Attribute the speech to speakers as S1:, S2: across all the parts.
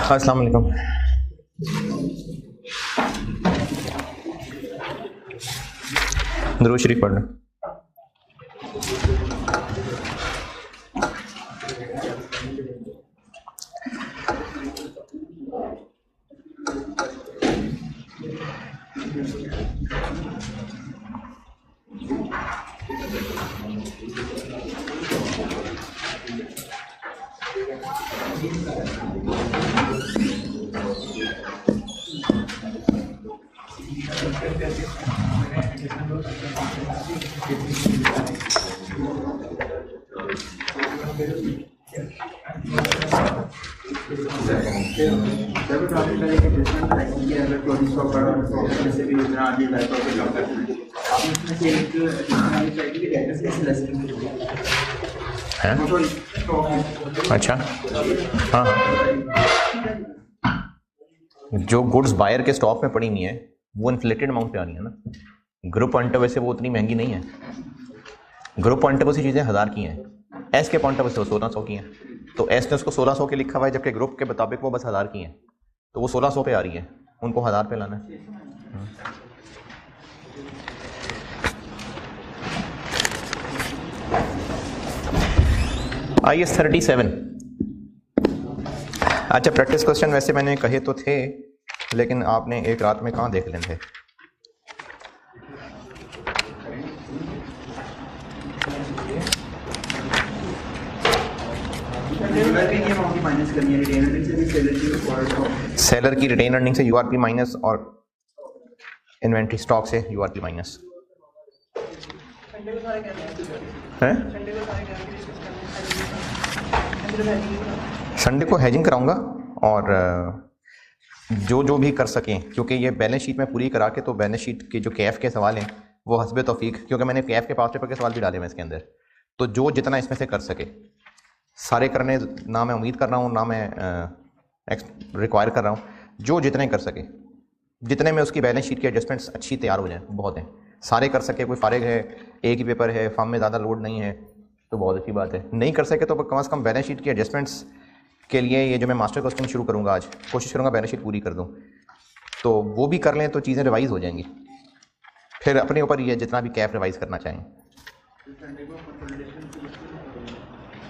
S1: अस्सलाम वालेकुम। दुरूद शरीफ पढ़ना। अच्छा, हाँ जो गुड्स बायर के स्टॉक में पड़ी हुई है वो इन्फ्लेटेड अमाउंट पे आ रही है ना। ग्रुप पॉइंट ऑफ व्यू से वो उतनी महंगी नहीं है। ग्रुप पॉइंट ऑफ व्यू से चीज़ें 1000 की हैं, एस के पॉइंट ऑफ व्यू से वो 1600 की हैं। तो एस ने उसको 1600 के लिखा हुआ है, जबकि ग्रुप के मुताबिक वो बस 1000 की हैं, तो वो 1600 पे आ रही है, उनको 1000 पे लाना है। IS 37। अच्छा, प्रैक्टिस क्वेश्चन वैसे मैंने कहे तो थे, लेकिन आपने एक रात में कहाँ देख लेते। सेलर की रिटेन अर्निंग से यूआरपी माइनस और इन्वेंट्री स्टॉक से यूआरपी माइनस है। संडे को हेजिंग कराऊंगा और जो भी कर सकें, क्योंकि ये बैलेंस शीट में पूरी करा के तो बैलेंस शीट के जो कैफ के सवाल हैं वो हस्बे तौफीक, क्योंकि मैंने कैफ के पास पेपर के सवाल भी डाले हैं इसके अंदर, तो जो जितना इसमें से कर सके सारे करने, ना मैं उम्मीद कर रहा हूँ ना मैं रिक्वायर कर रहा हूँ, जो जितने कर सके, जितने में उसकी बैलेंस शीट की एडजस्टमेंट्स अच्छी तैयार हो जाएं बहुत हैं। सारे कर सके, कोई फारिग है, एक ही पेपर है, फॉर्म में ज़्यादा लोड नहीं है तो बहुत अच्छी बात है। नहीं कर सके तो कम से कम बैलेंस शीट की एडजस्टमेंट्स के लिए ये जो मैं मास्टर क्वेश्चन शुरू करूँगा आज, कोशिश करूँगा बैलेंस शीट पूरी कर दूँ, तो वो भी कर लें तो चीज़ें रिवाइज़ हो जाएंगी। फिर अपने ऊपर ये जितना भी कैफ रिवाइज़ करना चाहें।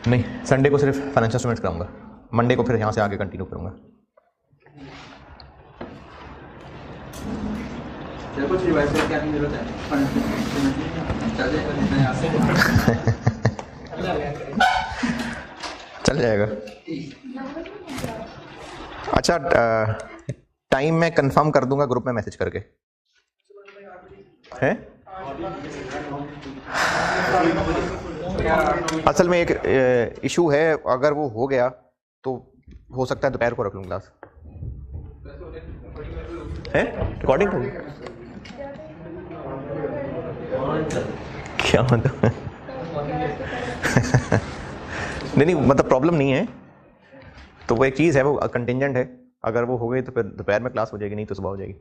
S1: नहीं, संडे को सिर्फ फाइनेंशियल इंस्ट्रूमेंट्स कराऊंगा, मंडे को फिर यहाँ से आगे कंटिन्यू करूँगा। चल जाएगा। अच्छा, टाइम मैं कंफर्म कर दूंगा ग्रुप में मैसेज करके, है? असल में एक इशू है, अगर वो हो गया तो हो सकता है दोपहर को रख लूँ क्लास। है रिकॉर्डिंग होगी क्या मतलब? नहीं मतलब प्रॉब्लम नहीं है, तो वो एक चीज़ है, वो कंटिजेंट है। अगर वो हो गई तो फिर दोपहर में क्लास हो जाएगी, नहीं तो सुबह हो जाएगी।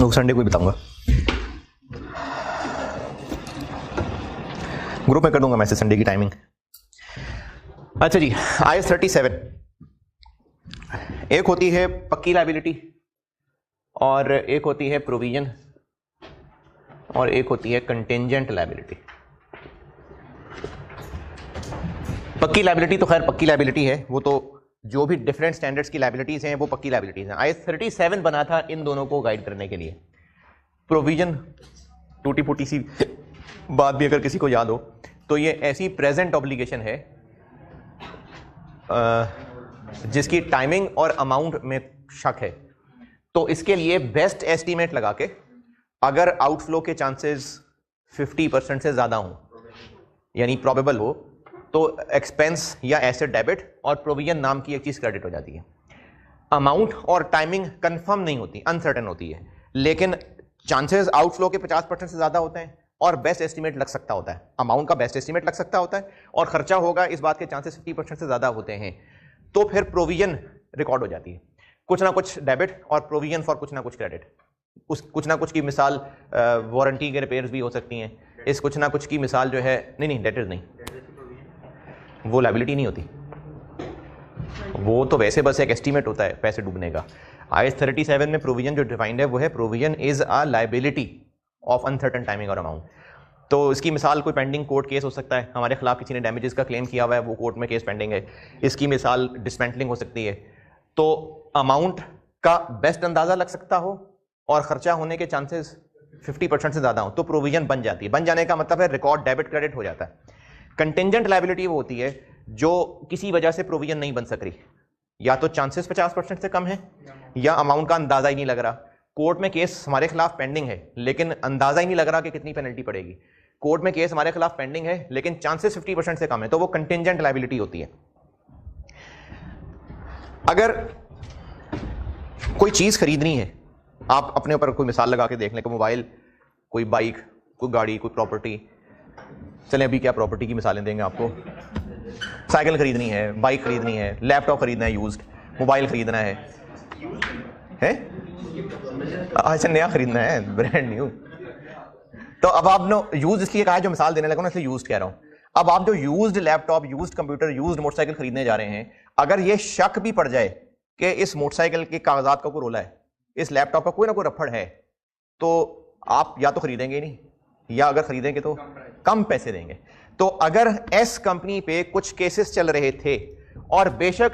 S1: वो संडे को ही बताऊंगा, ग्रुप में कर दूंगा मैसेज संडे की टाइमिंग। अच्छा जी, IS 37 एक होती है पक्की लायबिलिटी और एक होती है प्रोविजन और एक होती है कंटिंजेंट लायबिलिटी। पक्की लायबिलिटी तो खैर पक्की लायबिलिटी है, वो तो जो भी डिफरेंट स्टैंडर्ड्स की लायबिलिटीज हैं वो पक्की लायबिलिटीज हैं। IS 37 बना था इन दोनों को गाइड करने के लिए। प्रोविजन टूटी फूटी सी बात भी अगर किसी को याद हो तो ये ऐसी प्रेजेंट ऑब्लिगेशन है जिसकी टाइमिंग और अमाउंट में शक है, तो इसके लिए बेस्ट एस्टीमेट लगा के अगर आउटफ्लो के चांसेस 50% से ज़्यादा हों, यानी प्रोबेबल हो, तो एक्सपेंस या एसेट डेबिट और प्रोविजन नाम की एक चीज़ क्रेडिट हो जाती है। अमाउंट और टाइमिंग कंफर्म नहीं होती, अनसर्टेन होती है, लेकिन चांसेस आउटफ्लो के 50% से ज़्यादा होते हैं और बेस्ट एस्टीमेट लग सकता होता है, अमाउंट का बेस्ट एस्टीमेट लग सकता होता है और खर्चा होगा इस बात के चांसेस 50% से ज़्यादा होते हैं, तो फिर प्रोविजन रिकॉर्ड हो जाती है। कुछ ना कुछ डेबिट और प्रोविजन फॉर कुछ ना कुछ क्रेडिट। उस कुछ ना कुछ की मिसाल वारंटी के रिपेयर्स भी हो सकती हैं। इस कुछ ना कुछ की मिसाल जो है, नहीं डेटर्स नहीं, वो लायबिलिटी नहीं होती, वो तो वैसे बस एक एस्टीमेट होता है पैसे डूबने का। IAS 37 में प्रोविजन जो डिफाइंड है वो है provision is a liability of uncertain timing और अमाउंट। तो इसकी मिसाल कोई पेंडिंग कोर्ट केस हो सकता है, हमारे खिलाफ किसी ने डैमेजेस का क्लेम किया हुआ है, वो कोर्ट में केस पेंडिंग है। इसकी मिसाल डिसमेंटलिंग हो सकती है। तो अमाउंट का बेस्ट अंदाजा लग सकता हो और खर्चा होने के चांसेस 50% से ज्यादा हो तो प्रोविजन बन जाती है। बन जाने का मतलब है रिकॉर्ड डेबिट क्रेडिट हो जाता है। कंटिंजेंट लायबिलिटी वो होती है जो किसी वजह से प्रोविजन नहीं बन सक रही, या तो चांसेस 50% से कम है या अमाउंट का अंदाजा ही नहीं लग रहा। कोर्ट में केस हमारे खिलाफ पेंडिंग है लेकिन अंदाजा ही नहीं लग रहा कि कितनी पेनल्टी पड़ेगी। कोर्ट में केस हमारे खिलाफ पेंडिंग है लेकिन चांसेस 50% से कम है, तो वो कंटिंजेंट लायबिलिटी होती है। अगर कोई चीज खरीदनी है, आप अपने ऊपर कोई मिसाल लगा के देख लें, कोई मोबाइल, कोई बाइक, कोई गाड़ी, कोई प्रॉपर्टी। चलें अभी क्या प्रॉपर्टी की मिसालें देंगे आपको। साइकिल खरीदनी है, बाइक खरीदनी है, लैपटॉप खरीदना है यूज्ड, मोबाइल खरीदना है अच्छा नया खरीदना है, ब्रांड न्यू। तो अब आपने यूज इसलिए कहा है, जो मिसाल देने लगा ना इसलिए यूज्ड कह रहा हूं। अब आप जो used laptop, used computer, used motorcycle खरीदने जा रहे हैं, अगर ये शक भी पड़ जाए कि इस मोटरसाइकिल के कागजात का कोई रोला है, इस लैपटॉप का कोई ना कोई रफड़ है, तो आप या तो खरीदेंगे नहीं, या अगर खरीदेंगे तो कम पैसे देंगे। तो अगर एस कंपनी पे कुछ केसेस चल रहे थे और बेशक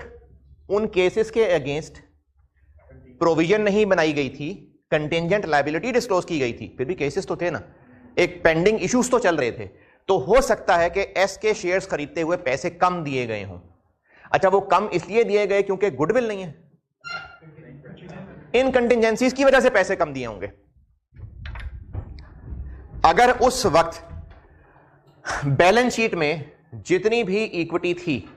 S1: उन केसेस के अगेंस्ट प्रोविजन नहीं बनाई गई थी, कंटिंजेंट लायबिलिटी डिस्क्लोज की गई थी, फिर भी केसेस तो थे ना, एक पेंडिंग इश्यूज तो चल रहे थे, तो हो सकता है कि एस के शेयर्स खरीदते हुए पैसे कम दिए गए हों। अच्छा, वो कम इसलिए दिए गए क्योंकि गुडविल नहीं है, इन कंटिंजेंसीज की वजह से पैसे कम दिए होंगे। अगर उस वक्त बैलेंस शीट में जितनी भी इक्विटी थी,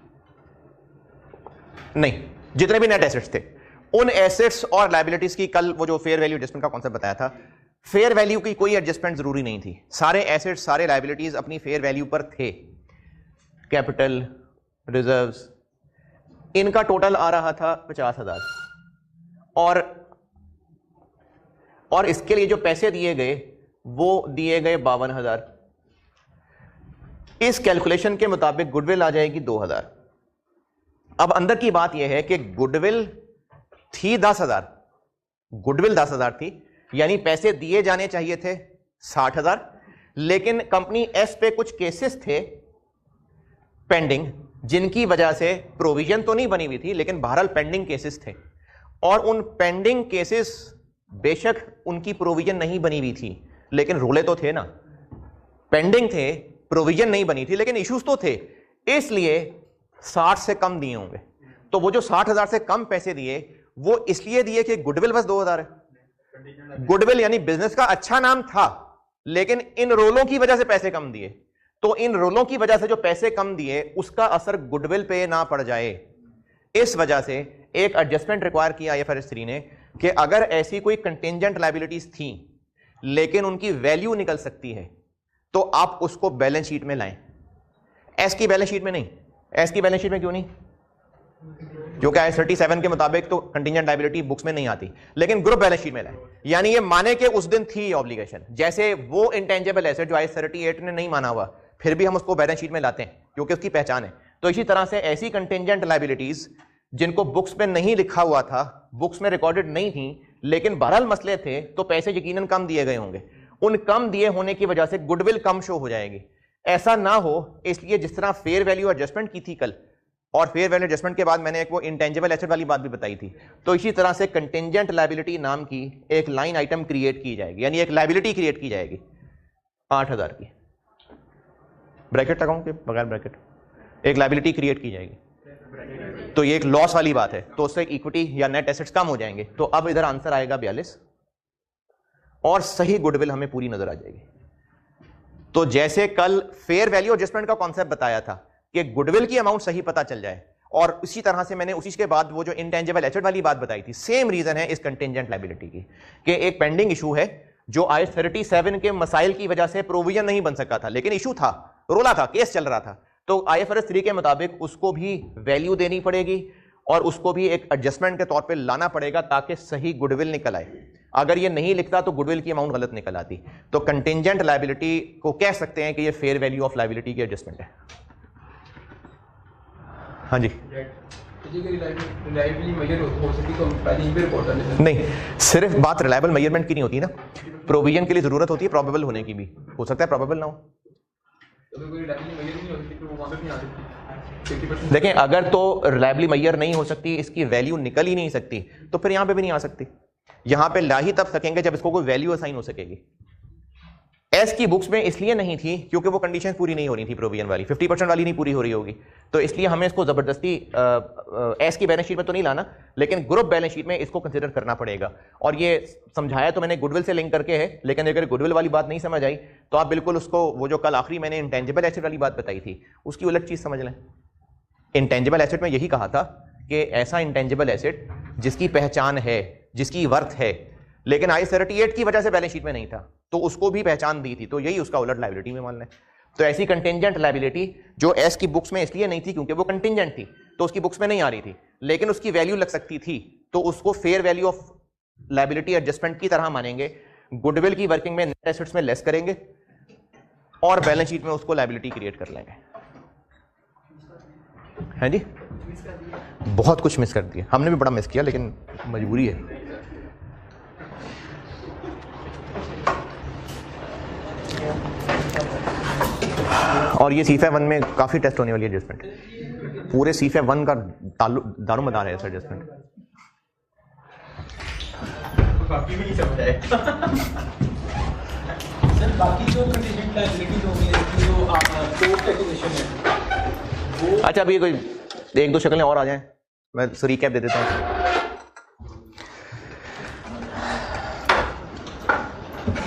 S1: नहीं जितने भी नेट एसेट्स थे, उन एसेट्स और लायबिलिटीज की, कल वो जो फेयर वैल्यू एडजस्टमेंट का कॉन्सेप्ट बताया था, फेयर वैल्यू की कोई एडजस्टमेंट जरूरी नहीं थी। सारे एसेट्स, सारे लायबिलिटीज अपनी फेयर वैल्यू पर थे। कैपिटल, रिजर्व्स, इनका टोटल आ रहा था 50,000 और इसके लिए जो पैसे दिए गए वो दिए गए 52,000। इस कैलकुलेशन के मुताबिक गुडविल आ जाएगी 2,000। अब अंदर की बात यह है कि गुडविल थी 10,000, गुडविल 10,000 थी, यानी पैसे दिए जाने चाहिए थे 60,000, लेकिन कंपनी एस पे कुछ केसेस थे पेंडिंग, जिनकी वजह से प्रोविजन तो नहीं बनी हुई थी लेकिन बहरहाल पेंडिंग केसेस थे, और उन पेंडिंग केसेस बेशक उनकी प्रोविजन नहीं बनी हुई थी लेकिन रोले तो थे ना, पेंडिंग थे, प्रोविजन नहीं बनी थी लेकिन इश्यूज तो थे, इसलिए 60 से कम दिए होंगे। तो वो जो 60,000 से कम पैसे दिए वो इसलिए दिए कि गुडविल बस 2,000 है। गुडविल यानी बिजनेस का अच्छा नाम था लेकिन इन रोलों की वजह से पैसे कम दिए, तो इन रोलों की वजह से जो पैसे कम दिए उसका असर गुडविल पे ना पड़ जाए, इस वजह से एक एडजस्टमेंट रिक्वायर किया IFRS 3 ने कि अगर ऐसी कोई कंटिंजेंट लायबिलिटीज थी लेकिन उनकी वैल्यू निकल सकती है तो आप उसको बैलेंस शीट में लाएं। एस की बैलेंस शीट में नहीं। एस की बैलेंस शीट में क्यों नहीं? जो कि IAS 37 के मुताबिक तो कंटिंजेंट लायबिलिटी बुक्स में नहीं आती, लेकिन ग्रुप बैलेंस शीट में लाएं। यानी ये माने कि उस दिन थी ऑब्लिगेशन, जैसे वो इंटेंजिबल एसेट जो IAS 38 ने नहीं माना हुआ, फिर भी हम उसको बैलेंस शीट में लाते हैं क्योंकि उसकी पहचान है। तो इसी तरह से ऐसी कंटिंजेंट लायबिलिटीज जिनको बुक्स में नहीं लिखा हुआ था, बुक्स में रिकॉर्डेड नहीं थी, लेकिन बहरहाल मसले थे, तो पैसे यकीनन कम दिए गए होंगे। उन कम दिए होने की वजह से गुडविल कम शो हो जाएगी। ऐसा ना हो इसलिए जिस तरह फेयर वैल्यू एडजस्टमेंट की थी कल, और फेयर वैल्यू एडजस्टमेंट के बाद मैंने एक वो इंटेंजिबल एसेट वाली बात भी बताई थी, तो इसी तरह से कंटिंजेंट लायबिलिटी नाम की एक लाइन आइटम क्रिएट की जाएगी, यानी एक लायबिलिटी क्रिएट की जाएगी 8,000 की, ब्रैकेट लगाऊं कि बगैर ब्रैकेट, एक लायबिलिटी क्रिएट की जाएगी। तो ये एक लॉस वाली बात है, तो उससे इक्विटी या नेट एसेट्स कम हो जाएंगे। तो अब इधर आंसर आएगा 42 और सही गुडविल हमें पूरी नजर आ जाएगी। तो जैसे कल फेयर वैल्यू एडजस्टमेंट का कॉन्सेप्ट बताया था कि गुडविल की अमाउंट सही पता चल जाए, और इसी तरह से मैंने उसी के बाद वो जो इंटेंजिबल एसेट वाली बात बताई थी, सेम रीजन है इस कंटिंजेंट लायबिलिटी की कि एक पेंडिंग इशू है जो IAS 37 के मसाइल की वजह से प्रोविजन नहीं बन सका था, लेकिन इशू था, रोला था, केस चल रहा था, तो IFRS 3 के मुताबिक उसको भी वैल्यू देनी पड़ेगी और उसको भी एक एडजस्टमेंट के तौर पे लाना पड़ेगा ताकि सही गुडविल निकल आए। अगर ये नहीं लिखता तो गुडविल की अमाउंट गलत निकल आती। तो कंटिंजेंट लायबिलिटी को कह सकते हैं कि ये फेयर वैल्यू ऑफ लायबिलिटी की एडजस्टमेंट है। हाँ जी, नहीं, सिर्फ बात रिलायबल मेजरमेंट की नहीं होती ना, प्रोविजन के लिए जरूरत होती है प्रोबेबल होने की भी, हो सकता है प्रोबेबल ना हो। देखें, अगर तो रिलायबली मेजर नहीं हो सकती, इसकी वैल्यू निकल ही नहीं सकती, तो फिर यहां पे भी नहीं आ सकती। यहां पे ला ही तब सकेंगे जब इसको कोई वैल्यू असाइन हो सकेगी। एस की बुक्स में इसलिए नहीं थी क्योंकि वो कंडीशन पूरी नहीं हो रही थी, प्रोविजन वाली 50% वाली नहीं पूरी हो रही होगी, तो इसलिए हमें इसको जबरदस्ती एस की बैलेंस शीट में तो नहीं लाना, लेकिन ग्रुप बैलेंस शीट में इसको कंसिडर करना पड़ेगा। और ये समझाया तो मैंने गुडविल से लिंक करके है, लेकिन अगर गुडविल वाली बात नहीं समझ आई तो आप बिल्कुल उसको, वो जो कल आखिरी मैंने इंटेंजिबल एसेट वाली बात बताई थी, उसकी उलट चीज समझ लें। इंटेंजिबल एसेट में यही कहा था कि ऐसा इंटेंजिबल एसेट जिसकी पहचान है, जिसकी वर्थ है, लेकिन IAS 38 की वजह से बैलेंस शीट में नहीं था, तो उसको भी पहचान दी थी, तो यही उसका उलट लायबिलिटी में मान लें। तो ऐसी कंटिंजेंट लायबिलिटी जो एस की बुक्स में इसलिए नहीं थी क्योंकि वो कंटिंजेंट थी, तो उसकी बुक्स में नहीं आ रही थी, लेकिन उसकी वैल्यू लग सकती थी, तो उसको fair value of liability adjustment की तरह मानेंगे। गुडविल की वर्किंग में नेट एसेट्स में लेस करेंगे और बैलेंस शीट में उसको लायबिलिटी क्रिएट कर लेंगे। है जी, बहुत कुछ मिस कर दिया हमने भी, बड़ा मिस किया, लेकिन मजबूरी है। और ये CFA 1 में काफी टेस्ट होने वाली है एडजस्टमेंट, पूरे CFA 1 का दारोमदार है एडजस्टमेंट। बाकी भी नहीं समझ आए। सर बाकी जो कंटीजेंट लायबिलिटीज होंगी, जो पोस्ट एक्विजिशन है वो, अच्छा अभी कोई एक दो शक्लें और आ जाएं, मैं रिकैप दे देता हूँ।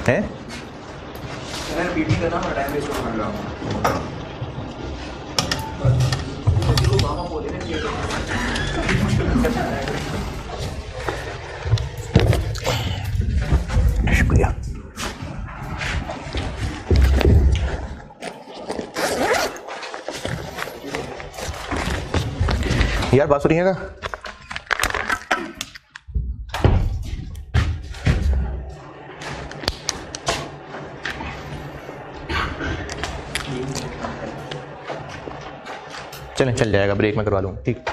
S1: हैं करना, मैं टाइम वेस्ट कर रहा हूँ। शुक्रिया। यार बात सुनिएगा, चलें चल जाएगा, ब्रेक में करवा लूँ, ठीक।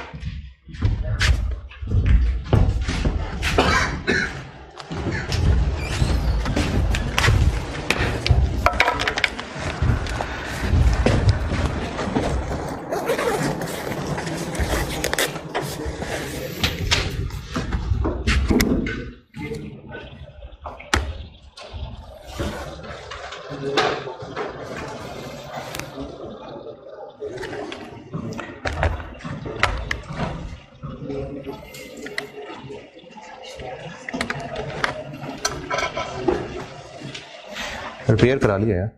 S1: रिपेयर करा लिया यार,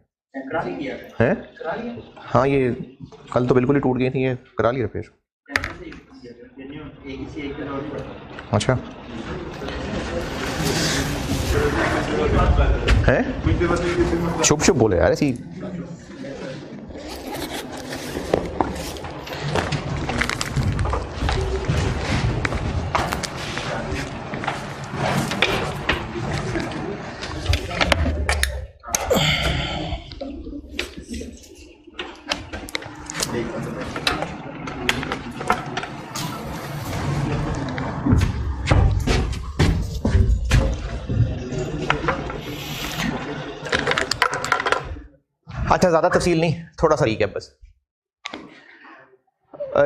S1: है? हाँ, ये कल तो बिल्कुल ही टूट गई थी, ये करा लिया रिपेयर। अच्छा है, शुभ शुभ बोले यार ऐसी। अच्छा, ज्यादा तफसील नहीं, थोड़ा सा रिकैप बस।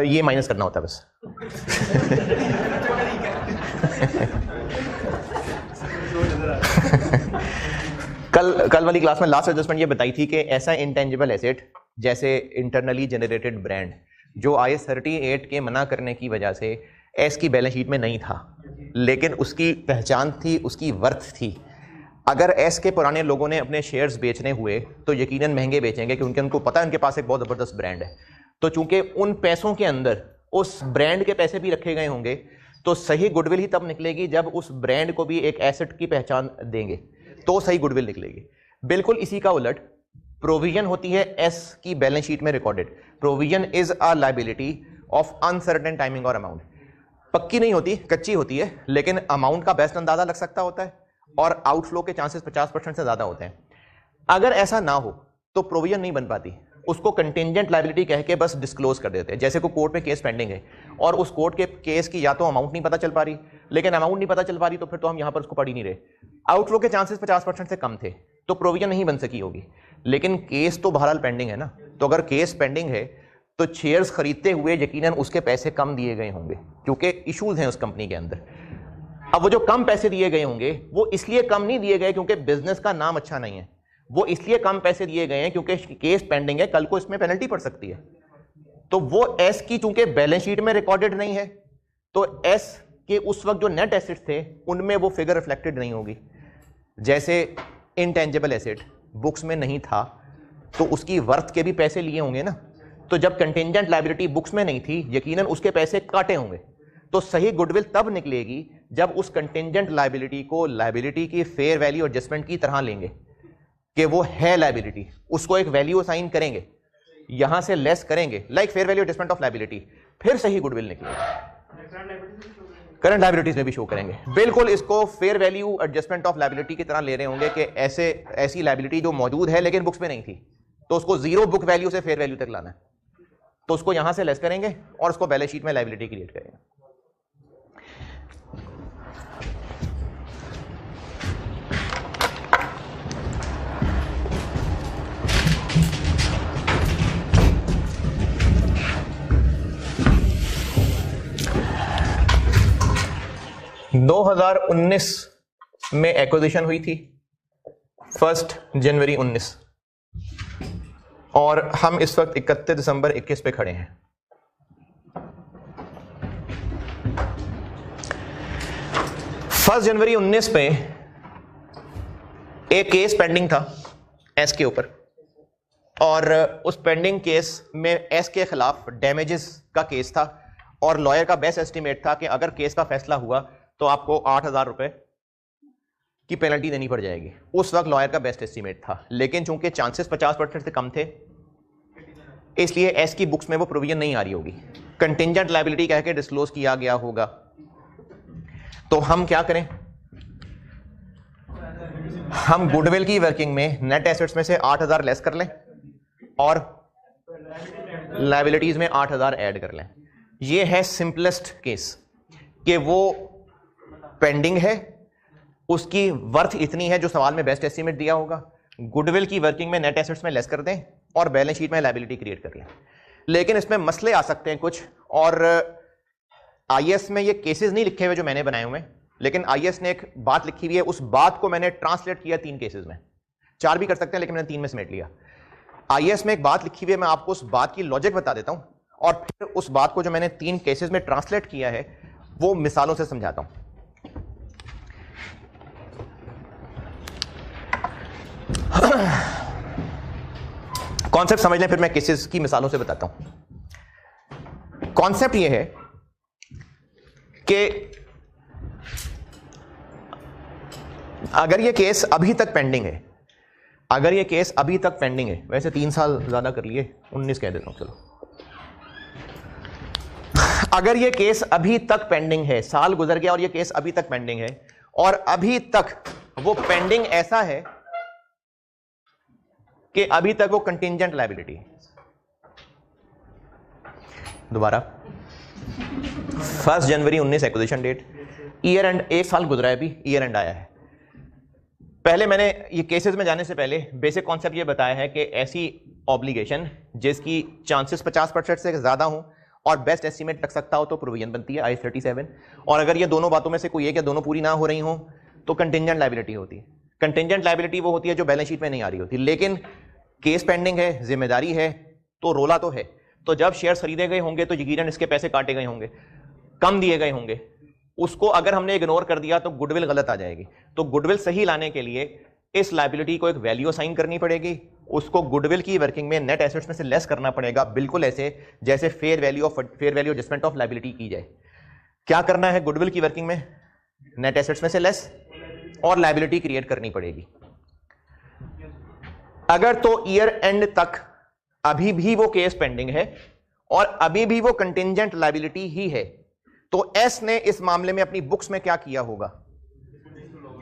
S1: ये माइनस करना होता है बस। कल वाली क्लास में लास्ट एडजस्टमेंट ये बताई थी कि ऐसा इंटेंजिबल एसेट जैसे इंटरनली जनरेटेड ब्रांड जो IAS 38 के मना करने की वजह से एस की बैलेंस शीट में नहीं था, लेकिन उसकी पहचान थी, उसकी वर्थ थी। अगर एस के पुराने लोगों ने अपने शेयर्स बेचने हुए तो यकीनन महंगे बेचेंगे, क्योंकि उनको पता है उनके पास एक बहुत ज़बरदस्त ब्रांड है। तो चूंकि उन पैसों के अंदर उस ब्रांड के पैसे भी रखे गए होंगे, तो सही गुडविल ही तब निकलेगी जब उस ब्रांड को भी एक एसेट की पहचान देंगे, तो सही गुडविल निकलेगी। बिल्कुल इसी का उलट प्रोविजन होती है एस की बैलेंस शीट में recorded. Provision is a liability of uncertain timing और अमाउंट। पक्की नहीं होती, कच्ची होती है, लेकिन अमाउंट का बेस्ट अंदाजा लग सकता होता है और आउटफ्लो के चांसेस 50% से ज्यादा होते हैं। अगर ऐसा ना हो तो प्रोविजन नहीं बन पाती, उसको कंटिंजेंट लायबिलिटी कह के बस डिस्क्लोज कर देते हैं। जैसे कोई कोर्ट में केस पेंडिंग है और उस कोर्ट के केस की या तो अमाउंट नहीं पता चल पा रही, लेकिन अमाउंट नहीं पता चल पा रही तो फिर तो हम यहां पर उसको पढ़ ही नहीं रहे। आउटफ्लो के चांसेस 50% से कम थे तो प्रोविजन नहीं बन सकी होगी, लेकिन केस तो बहरहाल पेंडिंग है ना। तो अगर केस पेंडिंग है तो शेयर्स खरीदते हुए यकीनन उसके पैसे कम दिए गए होंगे क्योंकि इश्यूज हैं उस कंपनी के अंदर। अब वो जो कम पैसे दिए गए होंगे वो इसलिए कम नहीं दिए गए क्योंकि बिजनेस का नाम अच्छा नहीं है, वो इसलिए कम पैसे दिए गए हैं क्योंकि केस पेंडिंग है, कल को इसमें पेनल्टी पड़ सकती है। तो वो एस की चूंकि बैलेंस शीट में रिकॉर्डेड नहीं है तो एस के उस वक्त जो नेट एसेट्स थे उनमें वो फिगर रिफ्लेक्टेड नहीं होगी। जैसे इनटेंजिबल एसेट बुक्स में नहीं था तो उसकी वर्थ के भी पैसे लिए होंगे ना, तो जब कंटिंजेंट लायबिलिटी बुक्स में नहीं थी यकीनन उसके पैसे काटे होंगे। तो सही गुडविल तब निकलेगी जब उस कंटिंजेंट लायबिलिटी को लायबिलिटी की फेयर वैल्यू एडजस्टमेंट की तरह लेंगे कि वो है लायबिलिटी, उसको एक वैल्यू असाइन करेंगे, यहां से लेस करेंगे like fair value adjustment of liability, फिर सही गुडविल निकलेगा। करंट लायबिलिटीज में भी शो करेंगे, बिल्कुल इसको fair value adjustment of liability की तरह ले रहे होंगे कि ऐसी लायबिलिटी जो मौजूद है लेकिन बुक्स में नहीं थी तो उसको जीरो बुक वैल्यू से फेयर वैल्यू तक लाना है, तो उसको यहां से लेस करेंगे और उसको बैलेंस शीट में लायबिलिटी क्रिएट करेंगे। दो 2019 में एक्विजिशन हुई थी 1 जनवरी 19 और हम इस वक्त 31 दिसंबर 21 पे खड़े हैं। फर्स्ट जनवरी 19 पे एक केस पेंडिंग था एस के ऊपर और उस पेंडिंग केस में एस के खिलाफ डैमेजेस का केस था और लॉयर का बेस्ट एस्टीमेट था कि अगर केस का फैसला हुआ तो आपको 8,000 रुपए की पेनल्टी देनी पड़ जाएगी। उस वक्त लॉयर का बेस्ट एस्टीमेट था, लेकिन चूंकि चांसेस 50% से कम थे इसलिए एस की बुक्स में वो प्रोविजन नहीं आ रही होगी, कंटिंजेंट लायबिलिटी कह के डिस्क्लोज किया गया होगा। तो हम क्या करें, हम गुडविल की वर्किंग में नेट एसेट्स में से 8,000 लेस कर लें और लायबिलिटीज में 8,000 ऐड कर लें। ये है सिंपलेस्ट केस कि वो पेंडिंग है, उसकी वर्थ इतनी है जो सवाल में बेस्ट एस्टीमेट दिया होगा, गुडविल की वर्किंग में नेट एसेट्स में लेस कर दें और बैलेंस शीट में लायबिलिटी क्रिएट कर लें। लेकिन इसमें मसले आ सकते हैं कुछ, और आईएएस में ये केसेस नहीं लिखे हुए जो मैंने बनाए हुए, लेकिन आईएएस ने एक बात लिखी हुई है, उस बात को मैंने ट्रांसलेट किया 3 केसेस में, 4 भी कर सकते हैं लेकिन मैंने 3 में समेट लिया। आईएएस में एक बात लिखी हुई है, मैं आपको उस बात की लॉजिक बता देता हूं और फिर उस बात को जो मैंने 3 केसेस में ट्रांसलेट किया है वो मिसालों से समझाता हूं। कॉन्सेप्ट समझ लें फिर मैं केसेस की मिसालों से बताता हूं। कॉन्सेप्ट यह है कि अगर यह केस अभी तक पेंडिंग है, अगर यह केस अभी तक पेंडिंग है, वैसे 3 साल ज्यादा कर लिए 19 कह देता हूं, चलो, अगर यह केस अभी तक पेंडिंग है, साल गुजर गया और यह केस अभी तक पेंडिंग है और अभी तक वो पेंडिंग ऐसा है कि अभी तक वो कंटिंजेंट लायबिलिटी। दोबारा 1 जनवरी 19 एक्विजिशन डेट, ईयर एंड 1 साल गुजरा है, अभी ईयर एंड आया है। पहले मैंने ये केसेस में जाने से पहले बेसिक कॉन्सेप्ट ये बताया है कि ऐसी ऑब्लिगेशन जिसकी चांसेस 50% से ज्यादा हो और बेस्ट एस्टीमेट लग सकता हो तो प्रोविजन बनती है IAS 37, और अगर ये दोनों बातों में से कोई एक या दोनों पूरी ना हो रही हो तो कंटिंजेंट लायबिलिटी होती है। कंटिंजेंट लायबिलिटी वो होती है जो बैलेंस शीट में नहीं आ रही होती, लेकिन केस पेंडिंग है, जिम्मेदारी है, तो रोला तो है। तो जब शेयर खरीदे गए होंगे तो यकीनन इसके पैसे काटे गए होंगे, कम दिए गए होंगे, उसको अगर हमने इग्नोर कर दिया तो गुडविल गलत आ जाएगी। तो गुडविल सही लाने के लिए इस लायबिलिटी को एक वैल्यू असाइन करनी पड़ेगी, उसको गुडविल की वर्किंग में नेट एसेट्स में से लेस करना पड़ेगा, बिल्कुल ऐसे जैसे fair value adjustment of liability की जाए। क्या करना है, गुडविल की वर्किंग में नेट एसेट्स में से लेस और लायबिलिटी क्रिएट करनी पड़ेगी। अगर तो ईयर एंड तक अभी भी वो केस पेंडिंग है और अभी भी वो कंटिंजेंट लायबिलिटी ही है, तो एस ने इस मामले में अपनी बुक्स में क्या किया होगा?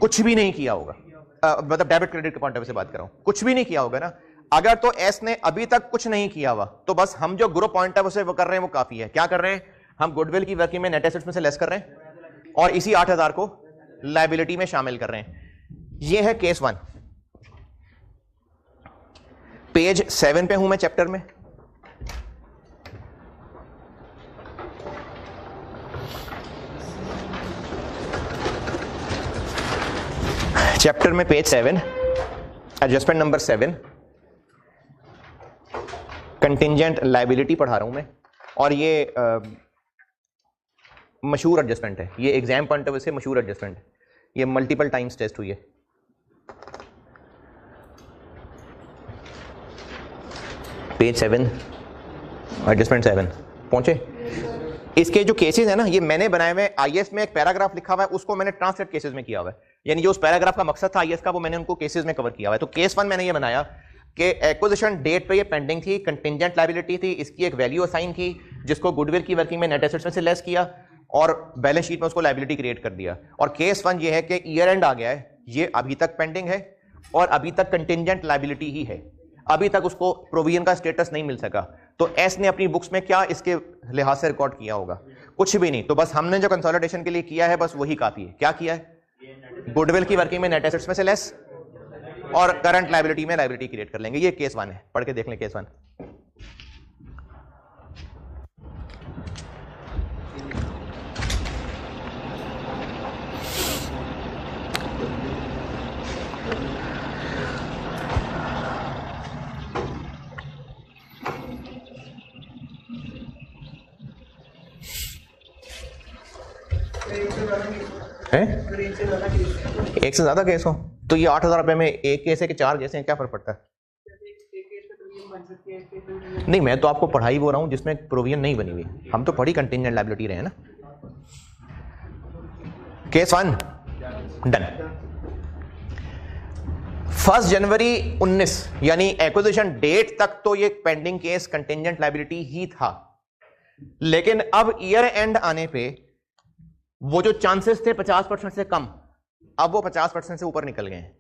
S1: कुछ भी नहीं किया होगा। मतलब डेबिट क्रेडिट के पॉइंट ऑफ व्यू से बात कर रहा हूं, कुछ भी नहीं किया होगा ना। अगर तो एस ने अभी तक कुछ नहीं किया हुआ तो बस हम जो ग्रुप पॉइंट ऑफ व्यू से वो कर रहे हैं वो काफी है। क्या कर रहे हैं? हम गुडविल की वर्किंग में नेट एसेट्स में से लेस कर रहे हैं और इसी 8000 को लायबिलिटी में शामिल कर रहे हैं। ये है केस 1। पेज 7 पे हूं मैं चैप्टर में। चैप्टर में page 7, adjustment number 7, contingent liability पढ़ा रहा हूं मैं। और ये मशहूर एडजस्टमेंट है, ये एग्जाम पॉइंट ऑफ व्यू से मशहूर एडजस्टमेंट है, ये मल्टीपल टाइम्स टेस्ट हुई है। पेज 7, एडजस्टमेंट 7 पहुंचे। इसके जो केसेस है ना, ये मैंने बनाए हुए। आईएएस में एक पैराग्राफ लिखा हुआ है, उसको मैंने ट्रांसलेट केसेस में किया हुआ है। यानी जो उस पैराग्राफ का मकसद था आईएएस का, वो मैंने उनको केसेस में कवर किया हुआ है। तो केस 1 मैंने ये बनाया कि एक्विजिशन डेट पे ये पेंडिंग थी, कंटिंजेंट लायबिलिटी थी, इसकी एक वैल्यू असाइन की जिसको गुडविल की वर्किंग में नेट एसेट्स में से लेस किया और बैलेंस शीट में उसको लायबिलिटी क्रिएट कर दिया। और केस 1 ये है कि ईयर एंड आ गया है, ये अभी तक पेंडिंग है और अभी तक कंटिंजेंट लायबिलिटी ही है, अभी तक उसको प्रोविजन का स्टेटस नहीं मिल सका। तो एस ने अपनी बुक्स में क्या इसके लिहाज से रिकॉर्ड किया होगा? कुछ भी नहीं। तो बस हमने जो कंसोलिडेशन के लिए किया है बस वही काफी है। क्या किया है? गुडविल की वर्किंग में नेट एसेट्स में से लेस और करंट लायबिलिटी में लायबिलिटी क्रिएट कर लेंगे। ये केस 1 है, पढ़ के देख लें केस 1। एक से ज्यादा केस हो तो ये 8000 रुपए में एक केस है कि 4 केस हैं, क्या फर्क पड़ता है? नहीं, मैं तो आपको पढ़ाई बोल रहा हूं जिसमें प्रोविजन नहीं बनी हुई। हम तो पढ़ी कंटिंजेंट लायबिलिटी रहे हैं ना। Case 1 done. 1 जनवरी 19 यानी एक्विजिशन डेट तक तो ये पेंडिंग केस कंटिंजेंट लायबिलिटी ही था, लेकिन अब ईयर एंड आने पे वो जो चांसेस थे 50% से कम, अब वो 50% से ऊपर निकल गए हैं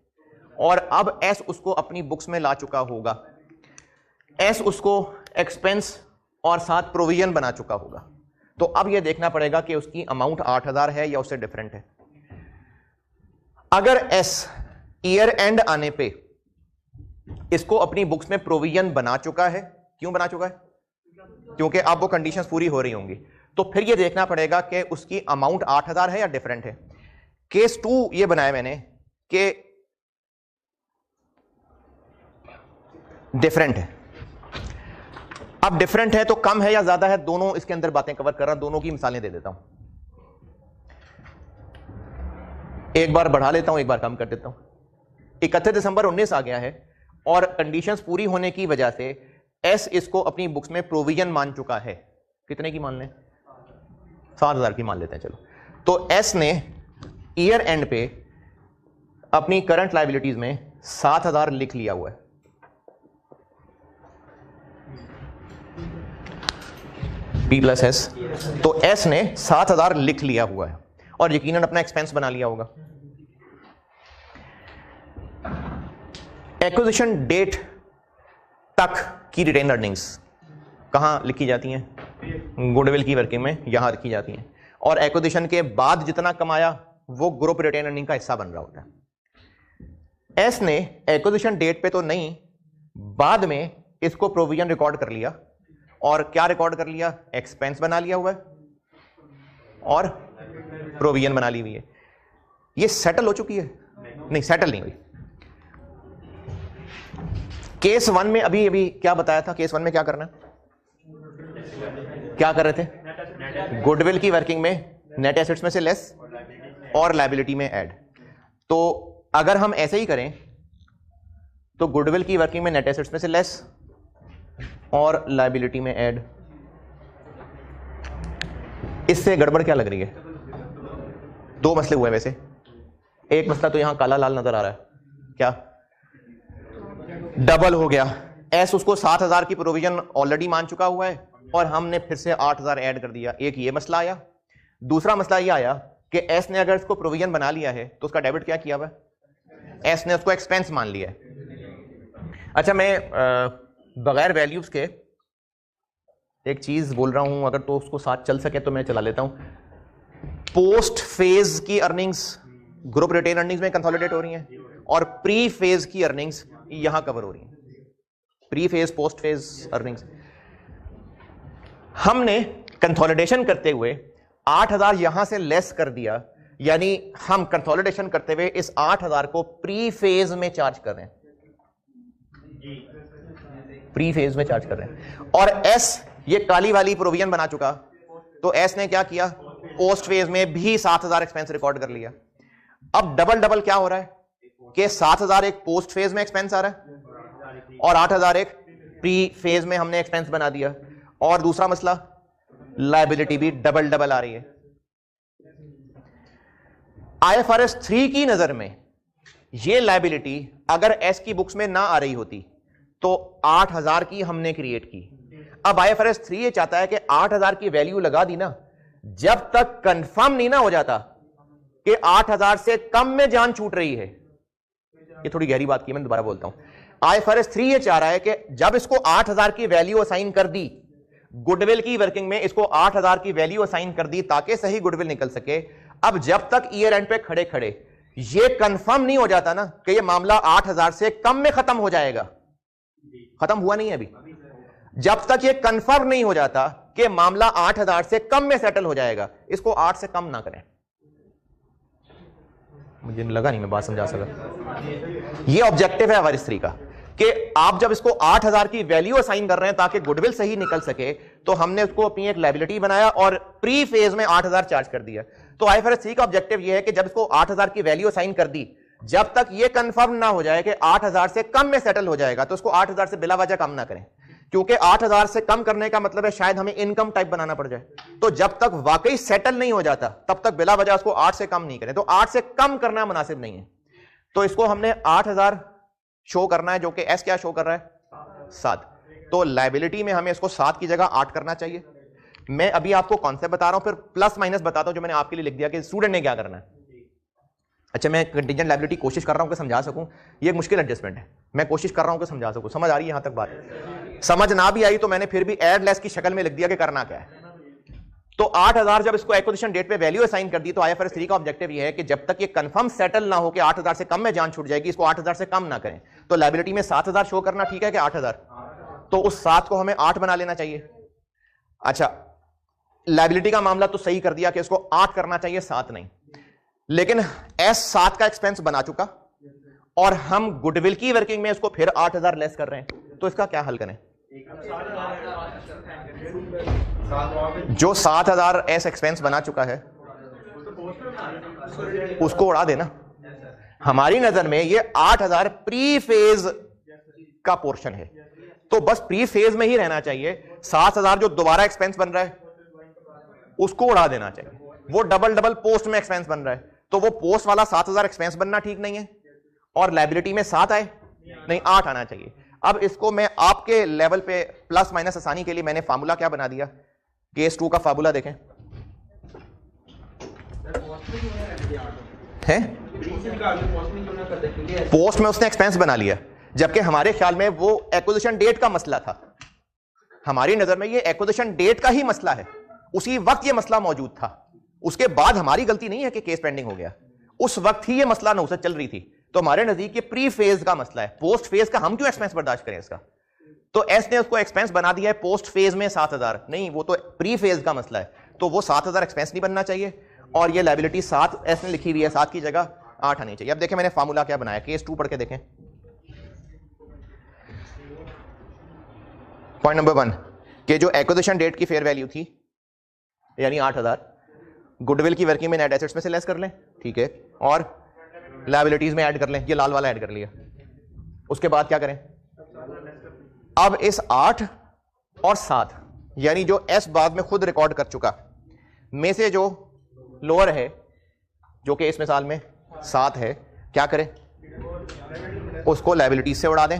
S1: और अब एस उसको अपनी बुक्स में ला चुका होगा। एस उसको एक्सपेंस और साथ प्रोविजन बना चुका होगा। तो अब ये देखना पड़ेगा कि उसकी अमाउंट 8000 है या उससे डिफरेंट है। अगर एस ईयर एंड आने पे इसको अपनी बुक्स में प्रोविजन बना चुका है, क्यों बना चुका है? क्योंकि अब वो कंडीशंस पूरी हो रही होंगी। तो फिर ये देखना पड़ेगा कि उसकी अमाउंट 8000 है या डिफरेंट है। केस 2 ये बनाया मैंने कि डिफरेंट है। अब डिफरेंट है तो कम है या ज्यादा है, दोनों इसके अंदर बातें कवर कर रहा हूं, दोनों की मिसालें दे देता हूं। एक बार बढ़ा लेता हूं, एक बार कम कर देता हूं। 31 दिसंबर 19 आ गया है और कंडीशंस पूरी होने की वजह से एस इसको अपनी बुक्स में प्रोविजन मान चुका है। कितने की मान लें? 7000 की मान लेते हैं चलो। तो एस ने ईयर एंड पे अपनी करंट लायबिलिटीज में 7000 लिख लिया हुआ है। P प्लस एस, तो एस ने 7000 लिख लिया हुआ है और यकीनन अपना एक्सपेंस बना लिया होगा। एक्विजिशन डेट तक की रिटेन अर्निंग्स कहां लिखी जाती हैं? गुडविल की वर्किंग में यहां रखी जाती हैं और एक्विजिशन के बाद जितना कमाया वो ग्रुप रिटेन अर्निंग का हिस्सा बन रहा होता है। एस ने एक्विजिशन डेट पे तो नहीं, बाद में इसको प्रोविजन रिकॉर्ड कर लिया और क्या रिकॉर्ड कर लिया? एक्सपेंस बना लिया हुआ है और प्रोविजन बना ली हुई है। ये सेटल हो चुकी है? नहीं, सेटल नहीं हुई। केस 1 में अभी क्या बताया था? केस 1 में क्या करना है? क्या कर रहे थे? गुडविल की वर्किंग में नेट एसेट्स में से लेस और लायबिलिटी में ऐड। तो अगर हम ऐसे ही करें तो गुडविल की वर्किंग में नेट एसेट्स में से लेस और लायबिलिटी में ऐड, इससे गड़बड़ क्या लग रही है? 2 मसले हुए वैसे। एक मसला तो यहां काला लाल नजर आ रहा है, क्या? डबल हो गया। एस उसको 7000 की प्रोविजन ऑलरेडी मान चुका हुआ है और हमने फिर से 8000 ऐड कर दिया। एक ये मसला आया। दूसरा मसला ये आया कि एस ने अगर इसको प्रोविजन बना लिया है तो उसका डेबिट क्या किया हुआ है, एस ने उसको एक्सपेंस मान लिया है। अच्छा, मैं बगैर वैल्यूज के एक चीज बोल रहा हूं, अगर तो उसको साथ चल सके तो मैं चला लेता हूं। पोस्ट फेज की अर्निंग्स ग्रुप रिटेन अर्निंग्स में कंसोलिडेट हो रही हैं और प्री फेज की अर्निंग्स यहां कवर हो रही हैं। Pre phase post phase earnings हमने कंसोलिडेशन करते हुए 8000 यहां से लेस कर दिया, यानी हम कंसोलिडेशन करते हुए इस 8000 को प्री फेज में चार्ज कर रहे हैं, प्री फेज में चार्ज कर रहे हैं। और एस ये काली वाली प्रोविजन बना चुका, तो एस ने क्या किया, पोस्ट फेज में भी 7000 एक्सपेंस रिकॉर्ड कर लिया। अब डबल डबल क्या हो रहा है कि 7000 एक पोस्ट फेज में एक्सपेंस आ रहा है और 8000 एक प्री फेज में हमने एक्सपेंस बना दिया। और दूसरा मसला, लायबिलिटी भी डबल डबल आ रही है। IFRS 3 की नजर में ये लायबिलिटी अगर एस की बुक्स में ना आ रही होती तो 8000 की हमने क्रिएट की। अब IFRS 3 ये चाहता है कि 8000 की वैल्यू लगा दी ना, जब तक कंफर्म नहीं ना हो जाता कि 8000 से कम में जान छूट रही है। ये थोड़ी गहरी बात की, मैं दोबारा बोलता हूं। IFRS 3 ये चाह रहा है कि जब इसको 8000 की वैल्यू असाइन कर दी, गुडविल की वर्किंग में इसको 8000 की वैल्यू असाइन कर दी ताकि सही गुडविल निकल सके। अब जब तक ईयर एंड पे खड़े खड़े ये कंफर्म नहीं हो जाता ना कि ये मामला 8000 से कम में खत्म हो जाएगा, खत्म हुआ नहीं है अभी, जब तक ये कंफर्म नहीं हो जाता कि मामला 8000 से कम में सेटल हो जाएगा, इसको 8 से कम ना करें। मुझे लगा नहीं मैं बात समझा सका। ये ऑब्जेक्टिव है IFRS 3 का कि आप जब इसको 8000 की वैल्यू असाइन कर रहे हैं ताकि गुडविल सही निकल सके, तो हमने उसको अपनी एक लायबिलिटी बनाया और प्री फेज में 8000 चार्ज कर दिया। तो IFRS 3 का ऑब्जेक्टिव यह है कि जब इसको 8000 की वैल्यू असाइन कर दी, जब तक ये कंफर्म ना हो जाए कि 8000 से कम में सेटल हो जाएगा, तो उसको 8000 से बिला वजह कम ना करें, क्योंकि 8000 से कम करने का मतलब है शायद हमें इनकम टाइप बनाना पड़ जाए। तो जब तक वाकई सेटल नहीं हो जाता तब तक बिला वजह उसको 8 से कम नहीं करें। तो 8 से कम करना मुनासिब नहीं है, तो इसको हमने 8000 शो करना है, जो कि एस क्या शो कर रहा है, 7। तो लायबिलिटी में हमें इसको 7 की जगह 8 करना चाहिए। मैं अभी आपको कॉन्सेप्ट बता रहा हूं, फिर प्लस माइनस बताता हूं जो मैंने आपके लिए लिख दिया कि स्टूडेंट ने क्या करना है। अच्छा, मैं कंटीजेंट लायबिलिटी कोशिश कर रहा हूं कि समझा सकूं, ये एक मुश्किल एडजस्टमेंट है, मैं कोशिश कर रहा हूं कि समझा सकूं। समझ आ रही है यहां तक बात? समझ ना भी आई तो मैंने फिर भी एड लेस की शक्ल में लिख दिया कि करना क्या है। तो 8000 जब इसको एक्विजिशन डेट पे वैल्यू असाइन कर दी, तो IFRS 3 का ऑब्जेक्टिव ये है कि जब तक ये कंफर्म सेटल ना हो कि 8000 से कम में जान छूट जाएगी, इसको 8000 से कम ना करें। तो लायबिलिटी में 7000 शो करना ठीक है कि 8000, तो उस 7 को हमें 8 बना लेना चाहिए। अच्छा, लायबिलिटी का मामला तो सही कर दिया कि इसको 8 करना चाहिए, 7 नहीं। लेकिन एस 7 का एक्सपेंस बना चुका और हम गुडविल की वर्किंग में इसको फिर 8000 लेस कर रहे हैं, तो इसका क्या हल करें? जो 7000 एस एक्सपेंस बना चुका है उसको उड़ा देना। हमारी नजर में ये 8000 प्री फेज का पोर्शन है, तो बस प्री फेज में ही रहना चाहिए। 7000 जो दोबारा एक्सपेंस बन रहा है उसको उड़ा देना चाहिए। वो डबल डबल पोस्ट में एक्सपेंस बन रहा है, तो वो पोस्ट वाला 7000 एक्सपेंस बनना ठीक नहीं है और लायबिलिटी में 7 आए नहीं, 8 आना चाहिए। अब इसको मैं आपके लेवल पे प्लस माइनस आसानी के लिए मैंने फार्मूला क्या बना दिया, केस 2 का फार्मूला देखें है, पोस्ट में उसने एक्सपेंस बना लिया, जबकि हमारे ख्याल में वो एक्विजिशन डेट का मसला था। हमारी नजर में ये एक्विजिशन डेट का ही मसला है, उसी वक्त ये मसला मौजूद था। उसके बाद हमारी गलती नहीं है कि केस पेंडिंग हो गया, उस वक्त ही ये मसला नौसत चल रही थी। तो हमारे नजदीक ये प्री फेज का मसला है, पोस्ट फेज का हम क्यों एक्सपेंस बर्दाश्त करें इसका। तो एस ने उसको एक्सपेंस बना दिया है पोस्ट फेज में 7000, नहीं वो तो प्री फेज का मसला है, तो वो 7000 एक्सपेंस नहीं बनना चाहिए और ये लायबिलिटी 7 एस ने लिखी हुई है, 7 की जगह 8 आनी चाहिए। अब देखें मैंने फार्मूला क्या बनाया, केस 2 पढ़ के देखें। पॉइंट नंबर 1 कि जो एक्विजिशन डेट की फेयर वैल्यू थी यानी 8000, गुडविल की वर्किंग में नेट एसेट्स में से लेस कर लें, ठीक है, और लायबिलिटीज में ऐड कर लें, ये लाल वाला ऐड कर लिया। उसके बाद क्या करें, अब इस 8 और 7 यानी जो एस बाद में खुद रिकॉर्ड कर चुका में से जो लोअर है, जो कि इस मिसाल में 7 है, क्या करें, उसको लायबिलिटीज से उड़ा दें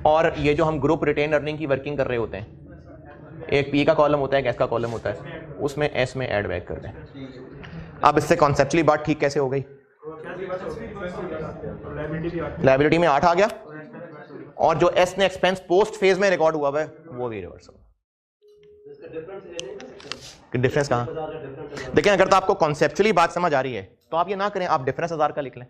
S1: और ये जो हम ग्रुप रिटेन अर्निंग की वर्किंग कर रहे होते हैं एक पी का कॉलम होता है, एक एस का कॉलम होता है, उसमें एस में ऐड बैक कर दें। अब इससे कॉन्सेप्चुअली बात ठीक कैसे हो गई? लायबिलिटी में 8 आ गया और जो एस ने एक्सपेंस पोस्ट फेज में रिकॉर्ड हुआ है वो भी रिवर्स होगा। डिफरेंस कहां? देखिए अगर तो आपको कॉन्सेप्चुअली बात समझ आ रही है तो आप ये ना करें, आप डिफरेंस 1000 का लिख लें।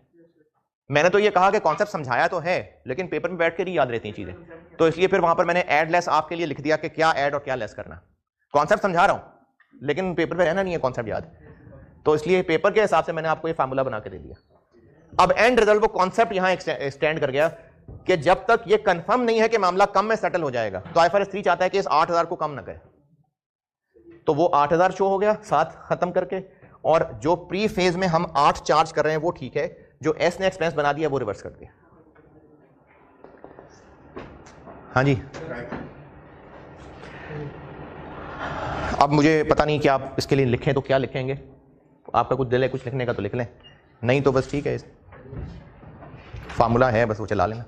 S1: मैंने तो ये कहा कि कॉन्सेप्ट समझाया तो है लेकिन पेपर में बैठ कर ही याद रहती हैं चीजें, तो इसलिए फिर वहां पर मैंने ऐड लेस आपके लिए लिख दिया कि क्या ऐड और क्या लेस करना। कॉन्सेप्ट समझा रहा हूं लेकिन पेपर पे रहना नहीं है कॉन्सेप्ट याद, तो इसलिए पेपर के हिसाब से मैंने आपको ये फार्मूला बना के दे दिया। अब एंड रिजल्ट वो कॉन्सेप्ट यहां एक्सटेंड कर गया कि जब तक ये कंफर्म नहीं है कि मामला कम में सेटल हो जाएगा, तो IFRS 3 चाहता है कि इस 8000 को कम ना करे, तो वो 8000 शो हो गया 7 खत्म करके, और जो प्री फेज में हम 8 चार्ज कर रहे हैं वो ठीक है, जो एस ने एक्सपेंस बना दिया वो रिवर्स कर दिया। हाँ जी, अब मुझे पता नहीं कि आप इसके लिए लिखें तो क्या लिखेंगे, आपका कुछ दिल है कुछ लिखने का तो लिख लें, नहीं तो बस ठीक है, फार्मूला है बस वो चला लेना।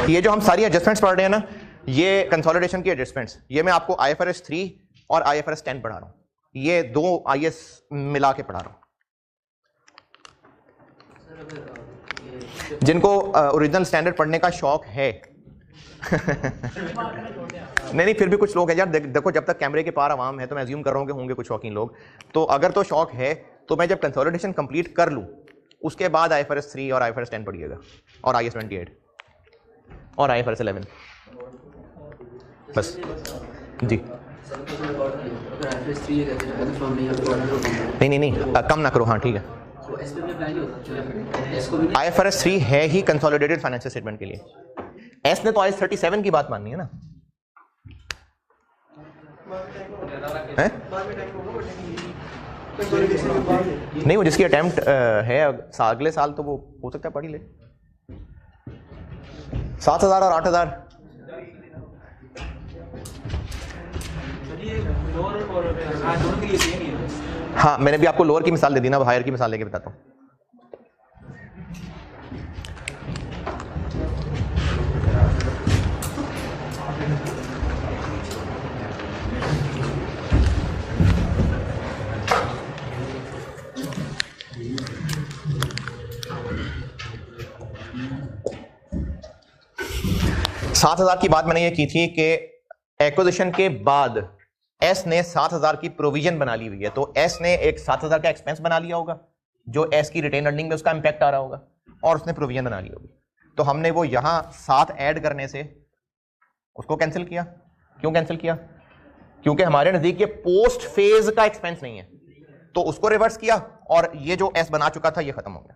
S1: ये जो हम सारी एडजस्टमेंट्स पढ़ रहे हैं ना, ये कंसोलिडेशन की एडजस्टमेंट्स, ये मैं आपको IFRS 3 और IFRS 10 पढ़ा रहा हूं, ये दो IS मिला के पढ़ा रहा हूं। जिनको ओरिजिनल स्टैंडर्ड पढ़ने का शौक है नहीं फिर भी कुछ लोग हैं यार, देखो जब तक कैमरे के पार आवाम है तो मैं अज्यूम कर रहा हूं कि होंगे कुछ शौकीन लोग, तो अगर तो शौक है तो मैं जब कंसोलिडेशन कंप्लीट कर लूं उसके बाद IFRS 3 और IFRS 10 पढ़िएगा, और IAS 28 और IFRS 11 बस जी। नहीं कम ना करो, हाँ ठीक है। IFRS 3 है ही कंसोलिडेटेड फाइनेंशियल स्टेटमेंट के लिए, एस ने तो IAS 37 की बात माननी है ना, है? नहीं वो जिसकी अटेम्प्ट है अगले साल तो वो हो सकता है पढ़ ही ले। 7000 और 8000 हाँ, मैंने भी आपको लोअर की मिसाल दे दी ना, अब हायर की मिसाल लेके बताता हूँ। $7000 की बात मैंने ये की थी कि एक्विजिशन के बाद एस ने 7000 की प्रोविजन बना ली हुई है, तो एस ने एक 7000 का एक्सपेंस बना लिया होगा जो एस की रिटेन अर्निंग में उसका इंपैक्ट आ रहा होगा, और उसने प्रोविजन बना ली होगी, तो हमने वो यहां 7 ऐड करने से उसको कैंसिल किया। क्यों कैंसिल किया? क्योंकि हमारे नजदीक ये पोस्ट फेज का एक्सपेंस नहीं है, तो उसको रिवर्स किया और ये जो एस बना चुका था ये खत्म हो गया।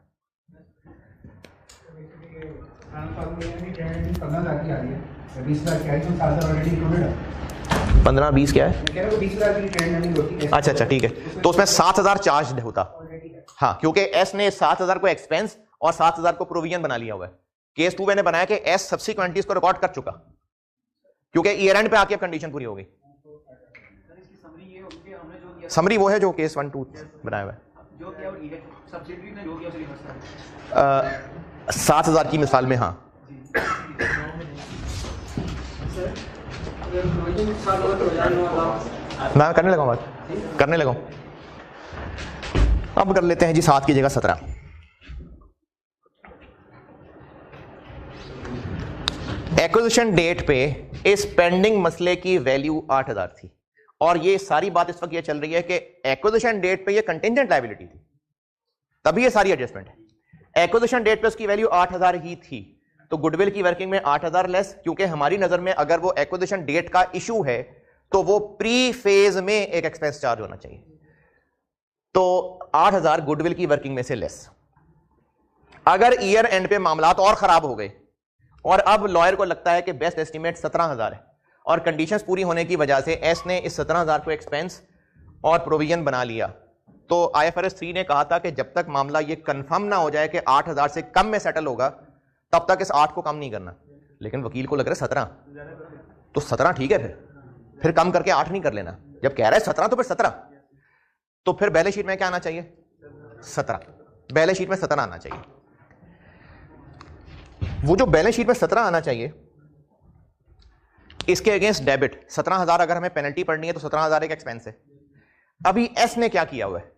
S1: 15-20 क्या है? अच्छा ठीक है, तो उसमें 7000 चार्ज होता, हाँ, क्योंकि एस ने 7000 को एक्सपेंस और 7000 को प्रोविजन बना लिया हुआ है। केस 2 मैंने बनाया कि एस सब्सिक्वेंटली को रिकॉर्ड कर चुका, क्योंकि ईयर एंड पे आके कंडीशन पूरी हो गई। समरी वो है जो केस 1-2 बनाया हुआ है। 7000 की मिसाल में, हाँ मैं करने लगा, बात करने लगा। अब कर लेते हैं जी 7 की जगह 17। एक्विजिशन डेट पे इस पेंडिंग मसले की वैल्यू 8000 थी, और ये सारी बात इस वक्त ये चल रही है कि एक्विजिशन डेट पे ये कंटिंजेंट लायबिलिटी थी, तभी ये सारी एडजस्टमेंट है। एक्विजिशन डेट पे उसकी वैल्यू 8000 ही थी, तो गुडविल की वर्किंग में 8000 लेस, क्योंकि हमारी नजर में अगर वो एक्विजिशन डेट का इशू है तो वो प्री फेज में एक एक्सपेंस चार्ज होना चाहिए, तो 8000 गुडविल की वर्किंग में से लेस। अगर ईयर एंड पे मामलात और खराब हो गए और अब लॉयर को लगता है कि बेस्ट एस्टिमेट 17000 है और कंडीशंस पूरी होने की वजह से एस ने इस 17000 को एक्सपेंस और प्रोविजन बना लिया, तो IFRS 3 ने कहा था कि जब तक मामला ये कंफर्म ना हो जाए कि 8000 से कम में सेटल होगा तब तक इस 8 को कम नहीं करना। लेकिन वकील को लग रहा है 17, तो 17 ठीक है, फिर कम करके 8 नहीं कर लेना। जब कह रहा है 17 तो फिर 17, तो फिर बैलेंस शीट में क्या आना चाहिए? 17, बैलेंस शीट में 17 आना चाहिए। वो जो बैलेंस शीट में 17 आना चाहिए, इसके अगेंस्ट डेबिट 17,000 अगर हमें पेनल्टी पड़नी है तो 17,000 एक एक्सपेंस है। अभी एस ने क्या किया हुआ है?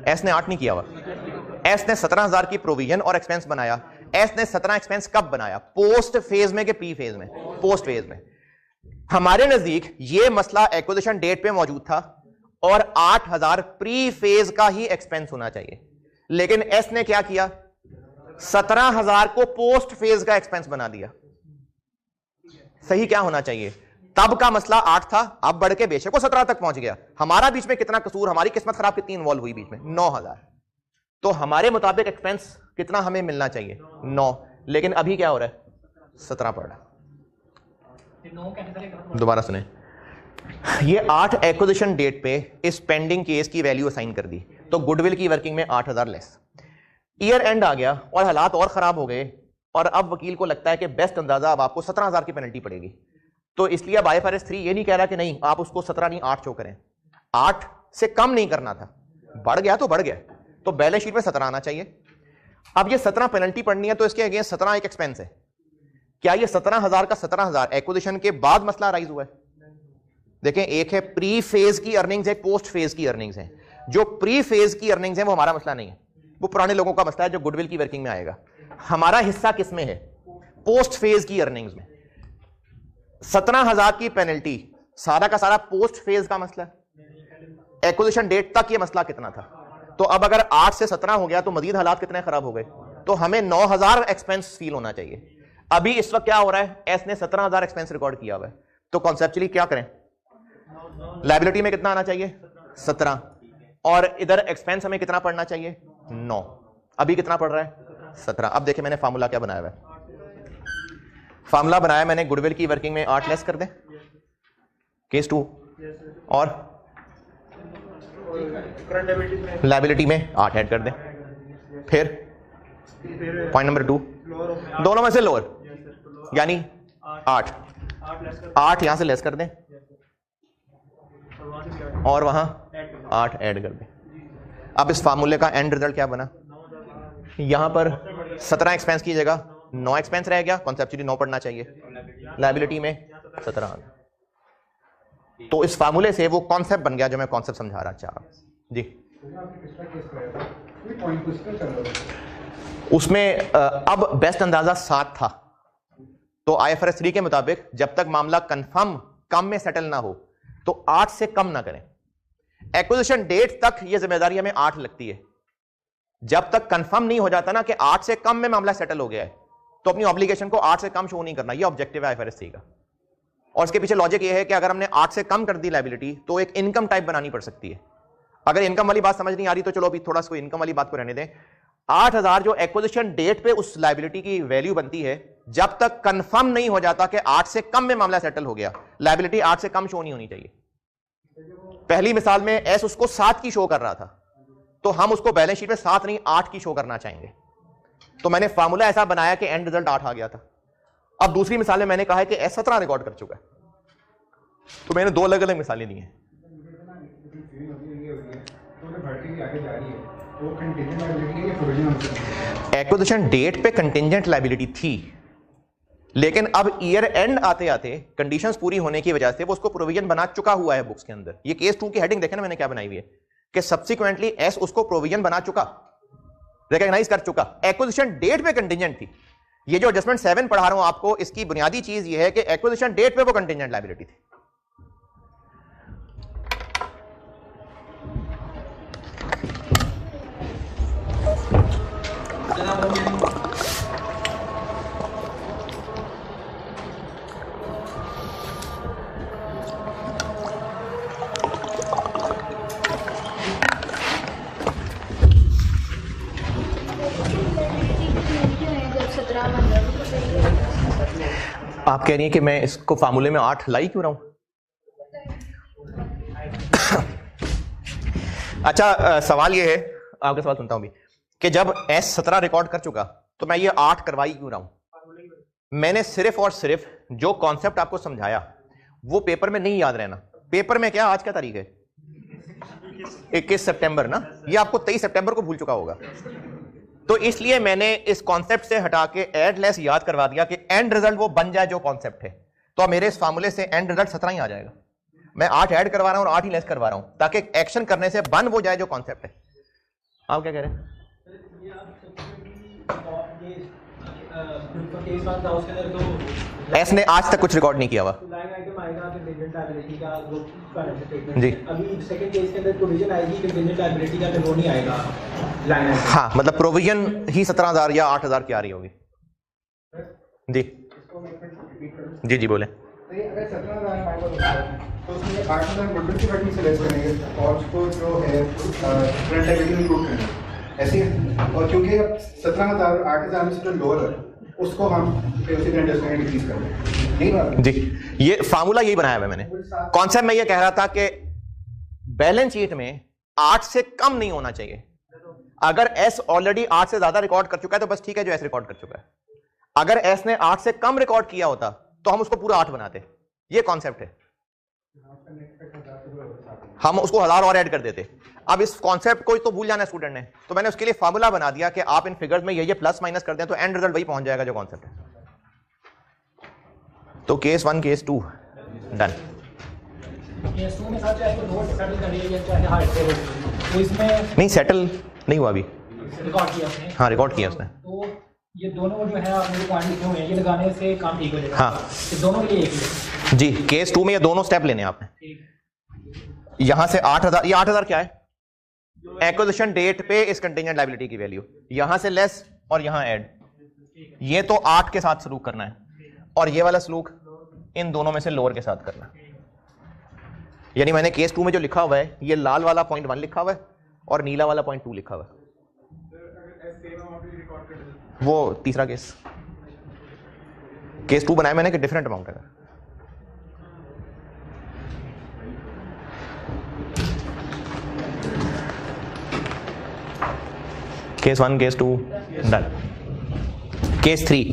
S1: एस ने 8 नहीं किया हुआ, एस ने 17,000 की प्रोविजन और एक्सपेंस बनाया। एस ने 17 एक्सपेंस कब बनाया? पोस्ट फेज में कि प्री फेज में? पोस्ट फेज में। हमारे नजदीक ये मसला एक्विजिशन डेट पे मौजूद था और 8,000 प्री फेज का ही एक्सपेंस होना चाहिए, लेकिन एस ने क्या किया? 17,000 को पोस्ट फेज का एक्सपेंस बना दिया। सही क्या होना चाहिए? तब का मसला 8 था, अब बढ़ के बेशक वो 17 तक पहुंच गया। हमारा बीच में कितना कसूर, हमारी किस्मत खराब कितनी इन्वॉल्व हुई बीच में? 9,000। तो हमारे मुताबिक एक्सपेंस कितना हमें मिलना चाहिए? 9, लेकिन अभी क्या हो रहा है? 17 पड़ रहा है। दोबारा सुने, ये 8 एक्विजिशन डेट पे इस पेंडिंग केस की वैल्यू असाइन कर दी, तो गुडविल की वर्किंग में 8,000 लेस। ईयर एंड आ गया और हालात और खराब हो गए और अब वकील को लगता है कि बेस्ट अंदाजा अब आपको 17,000 की पेनल्टी पड़ेगी। तो इसलिए अब IFRS 3 ये नहीं कह रहा कि नहीं आप उसको 17 नहीं 8 शो करें, 8 से कम नहीं करना था, बढ़ गया तो बढ़ गया, तो बैलेंस शीट में 17 आना चाहिए। अब ये 17 पेनल्टी पड़नी है तो इसके अगेंस्ट 17 एक एक्सपेंस है। क्या ये 17,000 का 17,000 एक्विजिशन के बाद मसला राइज हुआ है? देखें, एक है प्री फेज की अर्निंग्स, एक पोस्ट फेज की अर्निंग्स है। जो प्री फेज की अर्निंग्स है वो हमारा मसला नहीं है, वो पुराने लोगों का मसला है जो गुडविल की वर्किंग में आएगा। हमारा हिस्सा किसमें है? पोस्ट फेज की अर्निंग्स में। 17,000 की पेनल्टी सारा का सारा पोस्ट फेज का मसला है। एक्विजिशन डेट तक ये मसला कितना था? तो अब अगर 8 से 17 हो गया तो मजीद हालात कितने खराब हो गए? तो हमें 9,000 एक्सपेंस फील होना चाहिए। अभी इस वक्त क्या हो रहा है? एस ने 17,000 एक्सपेंस रिकॉर्ड किया हुआ है, तो कॉन्सेप्चुअली क्या करें? लायबिलिटी में कितना आना चाहिए? 17, और इधर एक्सपेंस हमें कितना पड़ना चाहिए? 9। अभी कितना पड़ रहा है? 17। अब देखिए मैंने फार्मूला क्या बनाया हुआ है। फार्मूला बनाया मैंने, गुडविल की वर्किंग में 8 लेस कर दें, केस 2, और लायबिलिटी में 8 ऐड कर दें, फिर पॉइंट नंबर 2 दोनों में से लोअर यानी 8 यहां से लेस कर दें और वहां 8 ऐड कर दें। अब इस फार्मूले का एंड रिजल्ट क्या बना? यहां पर 17 एक्सपेंस की जगह 9 एक्सपेंस रह गया, कॉन्सेप्चुअली 9 पढ़ना चाहिए, लायबिलिटी में 17 आ गया। तो इस फार्मूले से वो कॉन्सेप्ट बन गया जो मैं कॉन्सेप्ट समझा रहा चाह जी। उसमें अब बेस्ट अंदाजा 7 था, तो IFRS 3 के मुताबिक जब तक मामला कंफर्म कम में सेटल ना हो तो 8 से कम ना करें। एक्विजिशन डेट तक ये जिम्मेदारी हमें 8 लगती है। जब तक कंफर्म नहीं हो जाता ना कि 8 से कम में मामला सेटल हो गया है, तो अपनी ऑब्लिगेशन को 8 से कम शो नहीं करना। ये ऑब्जेक्टिव है IFRS 3 का। और इसके पीछे लॉजिक ये है कि अगर हमने 8 से कम कर दी लायबिलिटी तो एक इनकम टाइप बनानी पड़ सकती है। अगर इनकम वाली बात समझ नहीं आ रही तो चलो अभी थोड़ा सा इनकम वाली बात को रहने दें। 8,000 जो एक्विजिशन डेट पे उस लायबिलिटी की वैल्यू बनती है, जब तक कंफर्म नहीं हो जाता कि 8 से कम में मामला सेटल हो गया, लायबिलिटी 8 से कम शो नहीं होनी चाहिए। पहली मिसाल में एस उसको 7 की शो कर रहा था, तो हम उसको बैलेंस शीट में 7 नहीं 8 की शो करना चाहेंगे। तो मैंने फार्मूला ऐसा बनाया कि एंड रिजल्ट 8 आ गया था। अब दूसरी मिसाल में मैंने कहा है कि एस 17 रिकॉर्ड कर चुका है, तो मैंने 2 अलग अलग मिसालें दी हैं। एक्विजिशन डेट पे कंटिंजेंट लायबिलिटी थी, लेकिन अब ईयर एंड आते आते कंडीशंस पूरी होने की वजह से वो उसको प्रोविजन बना चुका हुआ है बुक्स के अंदर। ये केस 2 की हेडिंग देखें ना मैंने क्या बनाई हुई है कि सब्सिक्वेंटली एस उसको प्रोविजन बना चुका, रिकॉग्नाइज कर चुका। एक्विजिशन डेट पे कंटिंजेंट थी। ये जो एडजस्टमेंट 7 पढ़ा रहा हूं आपको, इसकी बुनियादी चीज ये है कि एक्विजिशन डेट पे वो कंटिंजेंट लायबिलिटी थी। आप कह रही हैं कि मैं इसको फार्मूले में 8 लाई क्यों रहा हूं? अच्छा, सवाल ये है, आपका सवाल सुनता हूं भी, कि जब S 17 रिकॉर्ड कर चुका तो मैं ये 8 करवाई क्यों रहा हूं? मैंने सिर्फ और सिर्फ जो कॉन्सेप्ट आपको समझाया वो पेपर में नहीं याद रहना। पेपर में क्या, आज क्या तारीख है? 21 सितंबर ना, ये आपको 23 सितंबर को भूल चुका होगा। तो इसलिए मैंने इस कॉन्सेप्ट से हटा के एड लेस याद करवा दिया कि एंड रिजल्ट वो बन जाए जो कॉन्सेप्ट है। तो अब मेरे इस फार्मूले से एंड रिजल्ट 17 ही आ जाएगा। मैं 8 ऐड करवा रहा हूं और 8 ही लेस करवा रहा हूं ताकि एक्शन करने से बन वो जाए जो कॉन्सेप्ट है। आप क्या कह रहे हैं? एस ने आज तक कुछ रिकॉर्ड नहीं किया हुआ जी।
S2: अभी सेकंड केस के अंदर प्रोविजन आएगी, कंटिजेंट लायबिलिटी का वो नहीं आएगा लाइन।
S1: हाँ, मतलब प्रोविजन ही 17,000 या 8,000 की आ रही होगी जी। जी जी बोले।
S3: तो ये अगर 17,000 हमारे पास होता है तो उसमें 8,000 गुडविल की वर्किंग से लेस करेंगे और उसको जो है फ्रंट लायबिलिटी इंक्लूड करेंगे ऐसे ही। और क्योंकि अब 17,000 8,000 में से जो लोअर है उसको हम उसी के अंडर से डिक्रीज कर दें। नहीं बात
S1: जी, ये फार्मूला यही बनाया हुआ मैंने। कॉन्सेप्ट में ये कह रहा था कि बैलेंस शीट में 8 से कम नहीं होना चाहिए। अगर एस ऑलरेडी 8 से ज्यादा रिकॉर्ड कर चुका है तो बस ठीक है जो एस रिकॉर्ड कर चुका है। अगर एस ने 8 से कम रिकॉर्ड किया होता तो हम उसको पूरा 8 बनाते। ये कॉन्सेप्ट है। हम उसको 1000 और ऐड कर देते। अब इस कॉन्सेप्ट को तो भूल जाना स्टूडेंट ने, तो मैंने उसके लिए फार्मूला बना दिया कि आप इन फिगर्स में ये प्लस माइनस कर दें तो एंड रिजल्ट वही पहुंच जाएगा जो कॉन्सेप्ट है। तो केस 1 केस 2 डन।
S2: केस 2 में साथ चाहे तो नोट सेटल कर लिया चाहे हार्ड से तो इसमें
S1: नहीं सेटल नहीं हुआ अभी।
S2: रिकॉर्ड किया उसने।
S1: हाँ रिकॉर्ड किया उसने।
S2: तो ये दोनों जो है आपने जो पॉइंट लिखे हुए हैं ये लगाने से काम ठीक हो जाएगा।
S1: हाँ
S2: तो दोनों के लिए एक ही
S1: जी। केस 2 में ये दोनों स्टेप लेने हैं आपने। यहां से 8,000, ये 8,000 क्या है? एक्विजिशन डेट पे इस कंटिजेंट लायबिलिटी की वैल्यू, यहां से लेस और यहां ऐड। ये तो 8 के साथ सलूक करना है और ये वाला सलूक इन दोनों में से लोअर के साथ करना है। यानी मैंने केस 2 में जो लिखा हुआ है ये लाल वाला पॉइंट 1 लिखा हुआ है और नीला वाला पॉइंट 2 लिखा हुआ है। वो तीसरा केस 2 बनाया मैंने कि डिफरेंट अमाउंट है। Case 1 case 2 done. Case 3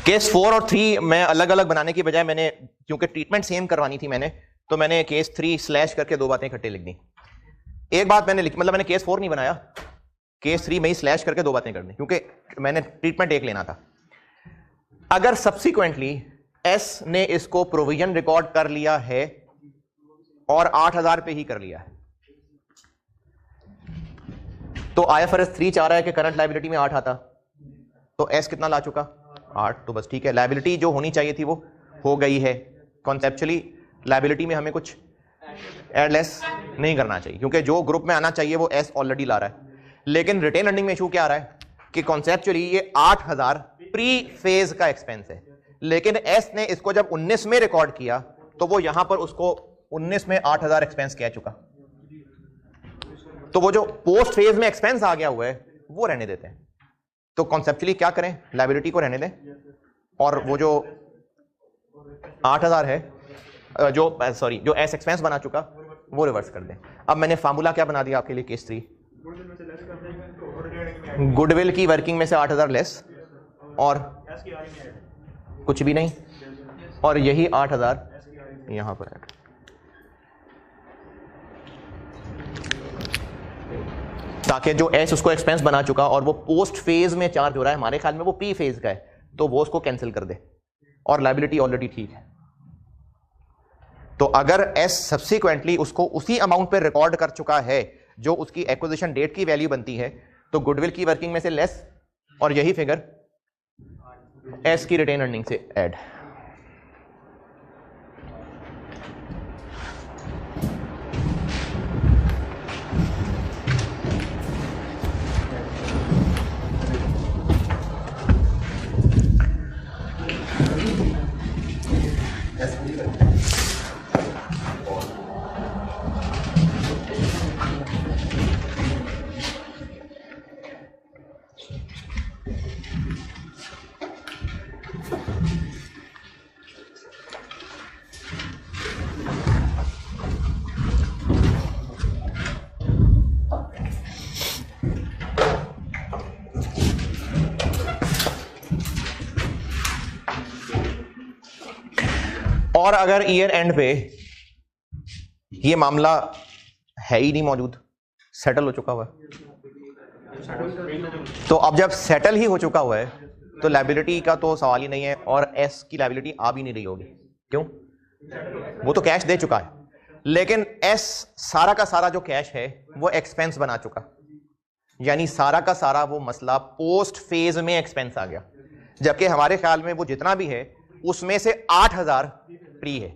S1: case 4 और 3 मैं अलग अलग बनाने की बजाय मैंने क्योंकि ट्रीटमेंट सेम करवानी थी मैंने, तो मैंने केस 3 स्लैश करके 2 बातें इकट्ठे लिख दी। एक बात मैंने लिखी, मतलब मैंने केस 4 नहीं बनाया, केस 3 में ही स्लैश करके 2 बातें कर दी क्योंकि मैंने ट्रीटमेंट एक लेना था। अगर सब्सिक्वेंटली एस ने इसको प्रोविजन रिकॉर्ड कर लिया है और 8,000 पे ही कर लिया है तो IFRS 3 चाह रहा है कि करंट लायबिलिटी में 8 आता, तो एस कितना ला चुका? 8। तो बस ठीक है, लायबिलिटी जो होनी चाहिए थी वो हो गई है। कॉन्सेप्चुअली लायबिलिटी में हमें कुछ एड लेस नहीं करना चाहिए क्योंकि जो ग्रुप में आना चाहिए वो एस ऑलरेडी ला रहा है। लेकिन रिटेन अर्निंग में इशू क्या आ रहा है कि कॉन्सेप्चुअली ये 8,000 प्री फेज का एक्सपेंस है, लेकिन एस ने इसको जब 19 में रिकॉर्ड किया तो वो यहां पर उसको 19 में 8,000 एक्सपेंस कह चुका, तो वो जो पोस्ट फेज में एक्सपेंस आ गया हुआ है वो रहने देते हैं। तो कॉन्सेप्चुअली क्या करें, लायबिलिटी को रहने दें और वो जो 8,000 है जो एस एक्सपेंस बना चुका वो रिवर्स कर दें। अब मैंने फार्मूला क्या बना दिया आपके लिए केस 3, गुडविल की वर्किंग में से 8,000 लेस और कुछ भी नहीं और यही 8,000 यहां पर ऐड। ताकि जो एस उसको एक्सपेंस बना चुका और वो पोस्ट फेज में चार्ज हो रहा है, हमारे ख्याल में वो पी फेज का है, तो वो उसको कैंसिल कर दे और लायबिलिटी ऑलरेडी ठीक है। तो अगर एस सब्सिक्वेंटली उसको उसी अमाउंट पे रिकॉर्ड कर चुका है जो उसकी एक्विजिशन डेट की वैल्यू बनती है तो गुडविल की वर्किंग में से लेस और यही फिगर एस की रिटेन अर्निंग से ऐड। और अगर ईयर एंड पे ये मामला है ही नहीं मौजूद, सेटल हो चुका हुआ, तो अब जब सेटल ही हो चुका हुआ है तो लायबिलिटी का तो सवाल ही नहीं है, और एस की लायबिलिटी आ भी नहीं रही होगी। क्यों? वो तो कैश दे चुका है, लेकिन एस सारा का सारा जो कैश है वो एक्सपेंस बना चुका, यानी सारा का सारा वो मसला पोस्ट फेज में एक्सपेंस आ गया, जबकि हमारे ख्याल में वो जितना भी है उसमें से 8,000 प्री है।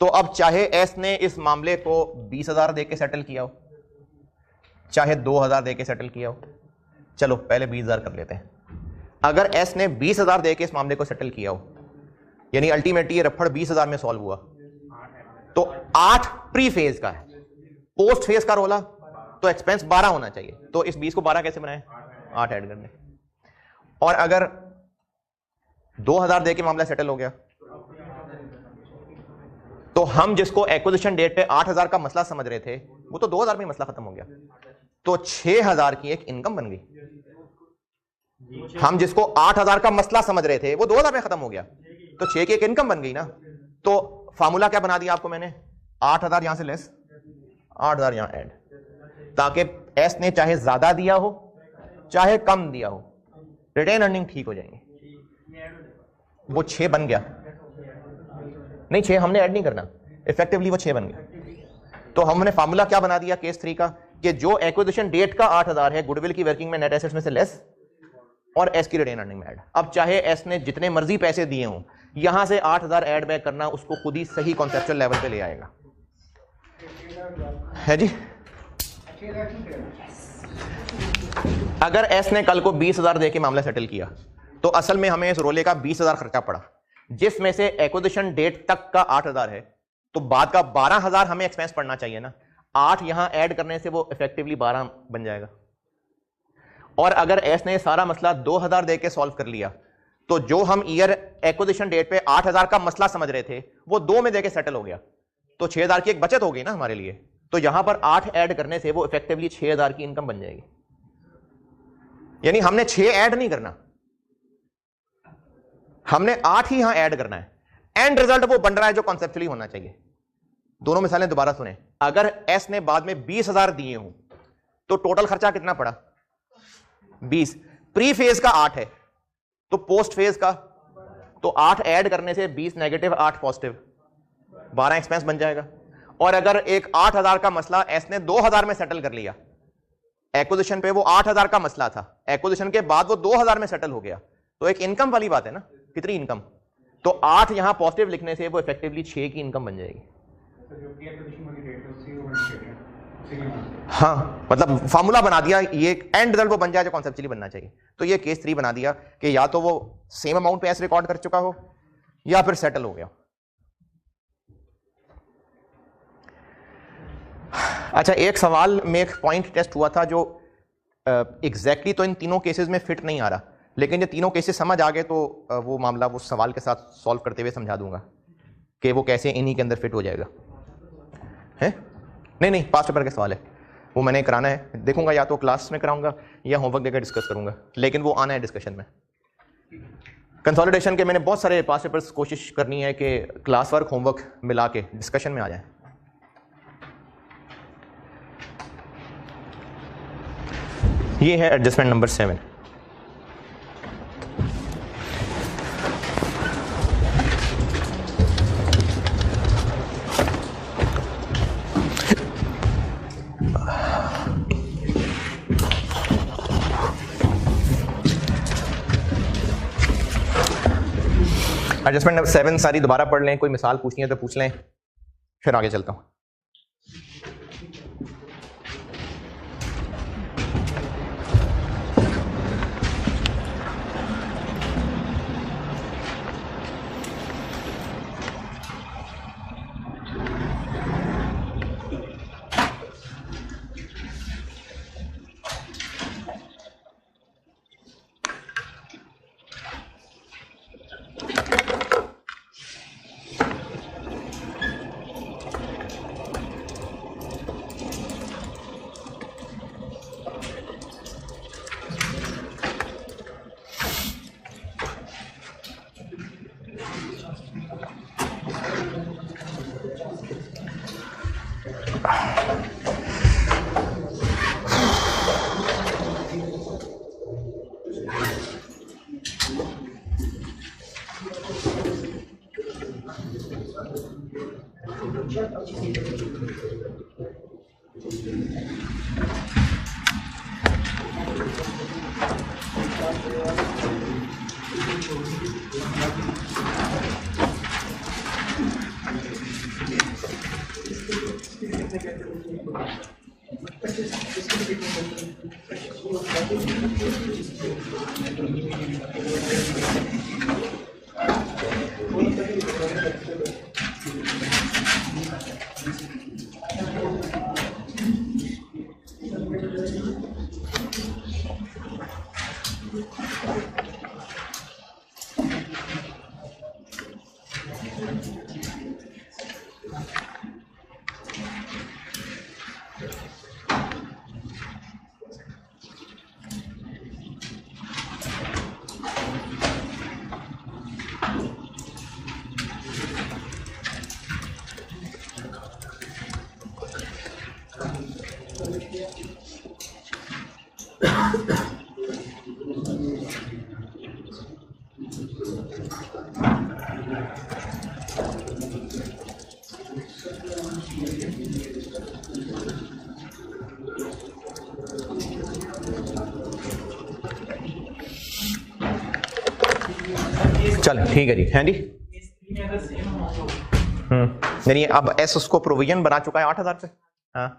S1: तो अब चाहे एस ने इस मामले को 20,000 दे के सेटल किया हो, चाहे 2,000 दे के सेटल किया हो, चलो पहले 20,000 कर लेते हैं। अगर एस ने 20,000 दे के इस मामले को सेटल किया हो, यानी अल्टीमेटली ये रफड़ 20,000 में सॉल्व हुआ, तो 8 प्री फेज का है, पोस्ट फेज का रोला तो एक्सपेंस 12 होना चाहिए। तो इस 20 को 12 कैसे बनाए? 8 ऐड करने। और अगर 2,000 दे के मामला सेटल हो गया, तो हम जिसको एक्विजिशन डेट पे 8,000 का मसला समझ रहे थे वो तो 2,000 में मसला खत्म हो गया, तो 6,000 की एक इनकम बन गई। हम जिसको 8,000 का मसला समझ रहे थे वो 2,000 में खत्म हो गया, तो 6 की एक इनकम बन गई ना। तो फार्मूला क्या बना दिया आपको मैंने? 8,000 यहां से लेस, 8,000 यहां ऐड, ताकि एस ने चाहे ज्यादा दिया हो चाहे कम दिया हो, रिटेन अर्निंग ठीक हो जाएंगे। वो 6 बन गया, नहीं 6 हमने ऐड नहीं करना, इफेक्टिवली वो 6 बन गया। तो हमने फार्मूला क्या बना दिया केस 3 का, कि जो एक्विजिशन डेट का 8,000 है गुडविल की वर्किंग में नेट एसेट्स में से लेस, और एस की रिटेन अर्निंग में ऐड। अब चाहे एस ने जितने मर्जी पैसे दिए हों, यहां से 8,000 ऐड बैक करना उसको खुद ही सही कॉन्सेप्चुअल लेवल पे ले आएगा, है जी। अगर एस ने कल को 20,000 दे के मामला सेटल किया, तो असल में हमें इस रोले का 20,000 खर्चा पड़ा, जिसमें से एक्विजिशन डेट तक का 8,000 है, तो बाद का 12,000 हमें एक्सपेंस पड़ना चाहिए ना। 8 यहां ऐड करने से वो इफेक्टिवली 12 बन जाएगा। और अगर एस ने सारा मसला 2,000 दे के सॉल्व कर लिया, तो जो हम ईयर एक्विजिशन डेट पे 8,000 का मसला समझ रहे थे वो 2 में दे के सेटल हो गया, तो 6,000 की एक बचत हो गई ना हमारे लिए। तो यहां पर 8 ऐड करने से वो इफेक्टिवली 6,000 की इनकम बन जाएगी। यानी हमने 6 ऐड नहीं करना, हमने 8 ही यहां ऐड करना है। एंड रिजल्ट वो बन रहा है जो कॉन्सेप्चुअली होना चाहिए। दोनों मिसालें दोबारा सुने। अगर एस ने बाद में 20,000 दिए हों, तो टोटल खर्चा कितना पड़ा? 20। प्री फेज का 8 है, तो पोस्ट फेज का तो 8 ऐड करने से 20 नेगेटिव 8 पॉजिटिव, 12 एक्सपेंस बन जाएगा। और अगर एक 8,000 का मसला एस ने 2,000 में सेटल कर लिया, एक्विजिशन पे वो 8,000 का मसला था, एक्विजिशन के बाद वो 2,000 में सेटल हो गया, तो एक इनकम वाली बात है ना। कितनी इनकम? तो 8 यहां पॉजिटिव लिखने से वो इफेक्टिवली 6 की इनकम बन जाएगी। हाँ, मतलब फार्मूला बना दिया, ये एंड रिजल्ट वो बन जाए जो कॉन्सेप्चुअली बनना चाहिए। तो ये केस 3 बना दिया कि या तो वो सेम अमाउंट पे एस रिकॉर्ड कर चुका हो या फिर सेटल हो गया। अच्छा, एक सवाल में एक पॉइंट टेस्ट हुआ था जो एग्जैक्टली तो इन तीनों केसेस में फिट नहीं आ रहा, लेकिन ये तीनों केसेस समझ आ गए तो वो मामला वो सवाल के साथ सॉल्व करते हुए समझा दूंगा कि वो कैसे इन्हीं के अंदर फिट हो जाएगा। है? नहीं, पास्ट पेपर का सवाल है, वो मैंने कराना है, देखूंगा या तो क्लास में कराऊंगा या होमवर्क देकर डिस्कस करूंगा, लेकिन वो आना है डिस्कशन में। कंसोलिडेशन के मैंने बहुत सारे पास्ट पेपर्स कोशिश करनी है कि क्लास वर्क होमवर्क मिला के डिस्कशन में आ जाए। ये है एडजस्टमेंट नंबर 7। एडजस्टमेंट नंबर 7 सारी दोबारा पढ़ लें, कोई मिसाल पूछनी है तो पूछ लें, फिर आगे चलता हूं। चल ठीक है जी, हैं जी। यानी अब एस उसको प्रोविजन बना चुका है 8,000 पे। हाँ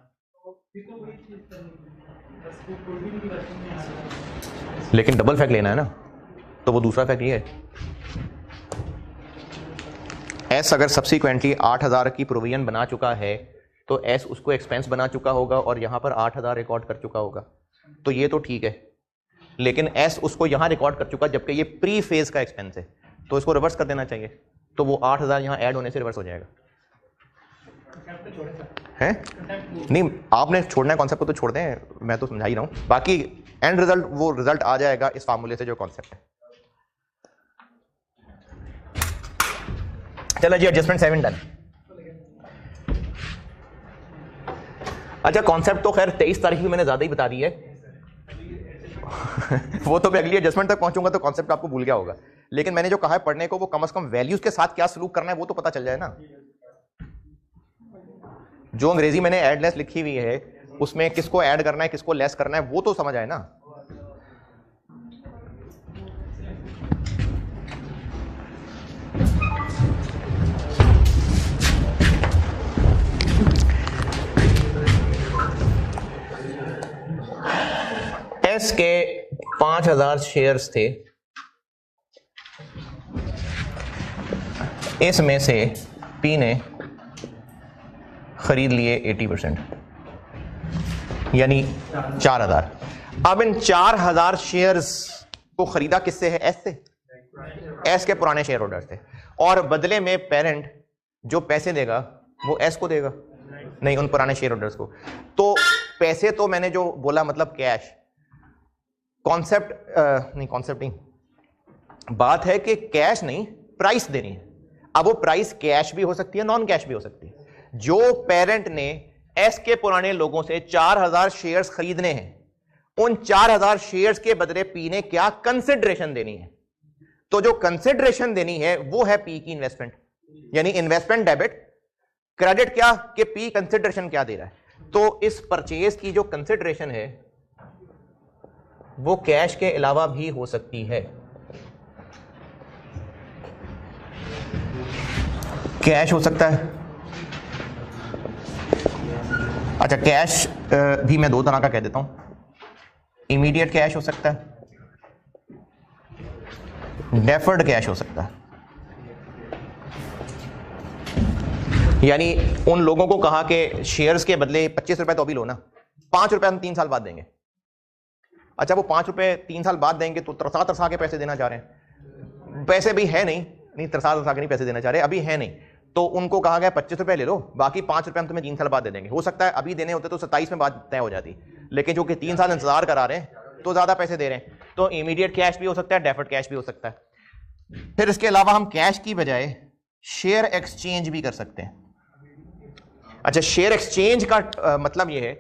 S1: लेकिन डबल फैक्ट लेना है ना, तो वो दूसरा फैक्ट ये है, एस अगर सब्सिक्वेंटली 8,000 की प्रोविजन बना चुका है तो एस उसको एक्सपेंस बना चुका होगा और यहां पर 8,000 रिकॉर्ड कर चुका होगा, तो ये तो ठीक है। लेकिन एस उसको यहां रिकॉर्ड कर चुका जबकि ये प्री फेज का एक्सपेंस है, तो इसको रिवर्स कर देना चाहिए, तो वो 8,000 यहां ऐड होने से रिवर्स हो जाएगा। है नहीं, आपने छोड़ना है कॉन्सेप्ट को तो छोड़ दें, मैं तो समझा ही रहा हूं, बाकी एंड रिजल्ट वो रिजल्ट आ जाएगा इस फार्मूले से जो कॉन्सेप्ट है। चलो जी, एडजस्टमेंट 7 डन। अच्छा कॉन्सेप्ट तो खैर 23 तारीख भी मैंने ज्यादा ही बता दी है वो तो मैं अगली एडजस्टमेंट तक पहुंचूंगा तो कॉन्सेप्ट आपको भूल गया होगा, लेकिन मैंने जो कहा है पढ़ने को वो कम से कम वैल्यूज के साथ क्या सलूक करना है वो तो पता चल जाए ना। जो अंग्रेजी मैंने ऐड लेस लिखी हुई है उसमें किसको ऐड करना है किसको लेस करना है वो तो समझ आए ना। एस के 5,000 शेयर्स थे, इसमें से पी ने खरीद लिए 80%, यानी 4,000। अब इन 4,000 शेयर्स को खरीदा किससे है? एस से, एस के पुराने शेयर होल्डर से, और बदले में पेरेंट जो पैसे देगा वो एस को देगा, नहीं उन पुराने शेयर होल्डर्स को। तो पैसे तो मैंने जो बोला मतलब कैश, कॉन्सेप्ट नहीं, बात है कि कैश नहीं प्राइस देनी है। अब वो प्राइस कैश भी हो सकती है नॉन कैश भी हो सकती है। जो पेरेंट ने एस के पुराने लोगों से 4,000 शेयर्स खरीदने हैं, उन 4,000 शेयर्स के बदले पी ने क्या कंसिडरेशन देनी है, तो जो कंसिडरेशन देनी है वो है पी की इन्वेस्टमेंट, यानी इन्वेस्टमेंट डेबिट, क्रेडिट क्या कि पी कंसिडरेशन क्या दे रहा है। तो इस परचेज की जो कंसिडरेशन है वो कैश के अलावा भी हो सकती है। कैश हो सकता है, अच्छा कैश भी मैं दो तरह का कह देता हूं, इमीडिएट कैश हो सकता है, डेफर्ड कैश हो सकता है। यानी उन लोगों को कहा कि शेयर्स के बदले 25 रुपए तो अभी लो ना, 5 रुपए हम 3 साल बाद देंगे। अच्छा वो 5 रुपए 3 साल बाद देंगे तो तरसा तरसा के पैसे देना चाह रहे हैं, पैसे भी है नहीं तरसा तरसा के नहीं पैसे देना चाह रहे, अभी है नहीं, तो उनको कहा गया 25 रुपए ले लो, बाकी 5 रुपए हम तुम्हें 3 साल बाद दे देंगे। हो सकता है अभी देने होते तो 27 में बात तय हो जाती, लेकिन जो कि 3 साल इंतजार करा रहे हैं तो ज्यादा पैसे दे रहे हैं, तो इमीडिएट कैश भी हो सकता है, डेफर्ड कैश भी हो सकता है। फिर इसके अलावा हम कैश की बजाय शेयर एक्सचेंज भी कर सकते हैं। अच्छा शेयर एक्सचेंज का मतलब यह है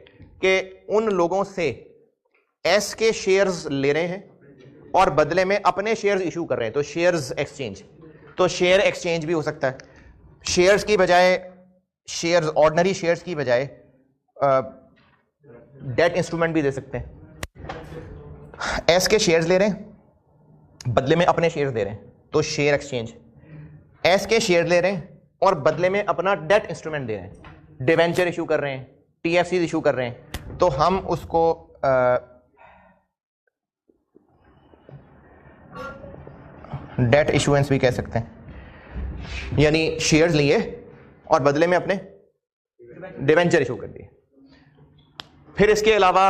S1: कि उन लोगों से एस के शेयर्स ले रहे हैं और बदले में अपने शेयर्स इशू कर रहे हैं, तो शेयर्स एक्सचेंज, तो शेयर एक्सचेंज भी हो सकता है। शेयर्स की बजाय शेयर्स, ऑर्डिनरी शेयर्स की बजाय डेट इंस्ट्रूमेंट भी दे सकते हैं। एस के शेयर्स ले रहे हैं, बदले में अपने शेयर्स दे रहे हैं, तो शेयर एक्सचेंज। एस के शेयर ले रहे हैं और बदले में अपना डेट इंस्ट्रूमेंट दे रहे हैं, डिवेंचर इशू कर रहे हैं, टीएफसी इशू कर रहे हैं, तो हम उसको डेट इशुएंस भी कह सकते हैं। यानी शेयर्स लिए और बदले में अपने डिवेंचर इशू कर दिए। फिर इसके अलावा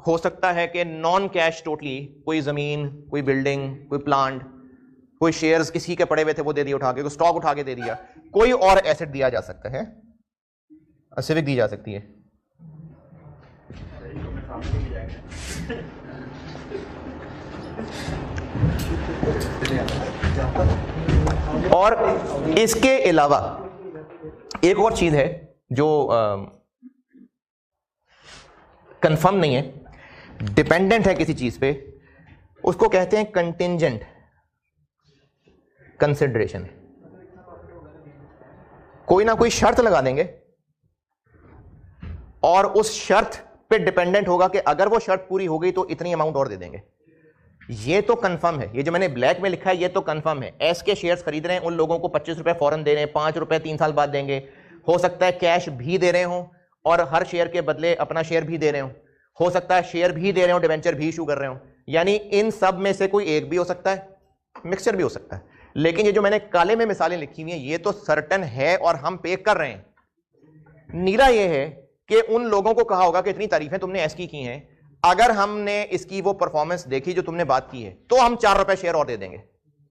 S1: हो सकता है कि नॉन कैश टोटली, कोई जमीन, कोई बिल्डिंग, कोई प्लांट, कोई शेयर्स किसी के पड़े हुए थे वो दे दिए उठा के, कोई स्टॉक उठा के दे दिया, कोई और एसेट दिया जा सकता है, सिविक दी जा सकती है। और इसके अलावा एक और चीज है जो कंफर्म नहीं है, डिपेंडेंट है किसी चीज पे, उसको कहते हैं कंटिंजेंट कंसिडरेशन। कोई ना कोई शर्त लगा देंगे और उस शर्त पे डिपेंडेंट होगा कि अगर वो शर्त पूरी हो गई तो इतनी अमाउंट और दे देंगे। ये तो कंफर्म है, ये जो मैंने ब्लैक में लिखा है ये तो कंफर्म है। एस के शेयर्स खरीद रहे हैं, उन लोगों को 25 रुपए फौरन दे रहे हैं, 5 रुपए 3 साल बाद देंगे। हो सकता है कैश भी दे रहे हो और हर शेयर के बदले अपना शेयर भी दे रहे हो सकता है शेयर भी दे रहे हो, डिवेंचर भी इशू कर रहे हो। यानी इन सब में से कोई एक भी हो सकता है, मिक्सचर भी हो सकता है। लेकिन ये जो मैंने काले में मिसालें लिखी हुई हैं ये तो सर्टन है और हम पे कर रहे हैं। नीला ये है कि उन लोगों को कहा होगा कि इतनी तारीफें तुमने ऐसी की हैं, अगर हमने इसकी वो परफॉर्मेंस देखी जो तुमने बात की है तो हम 4 रुपए शेयर और दे देंगे।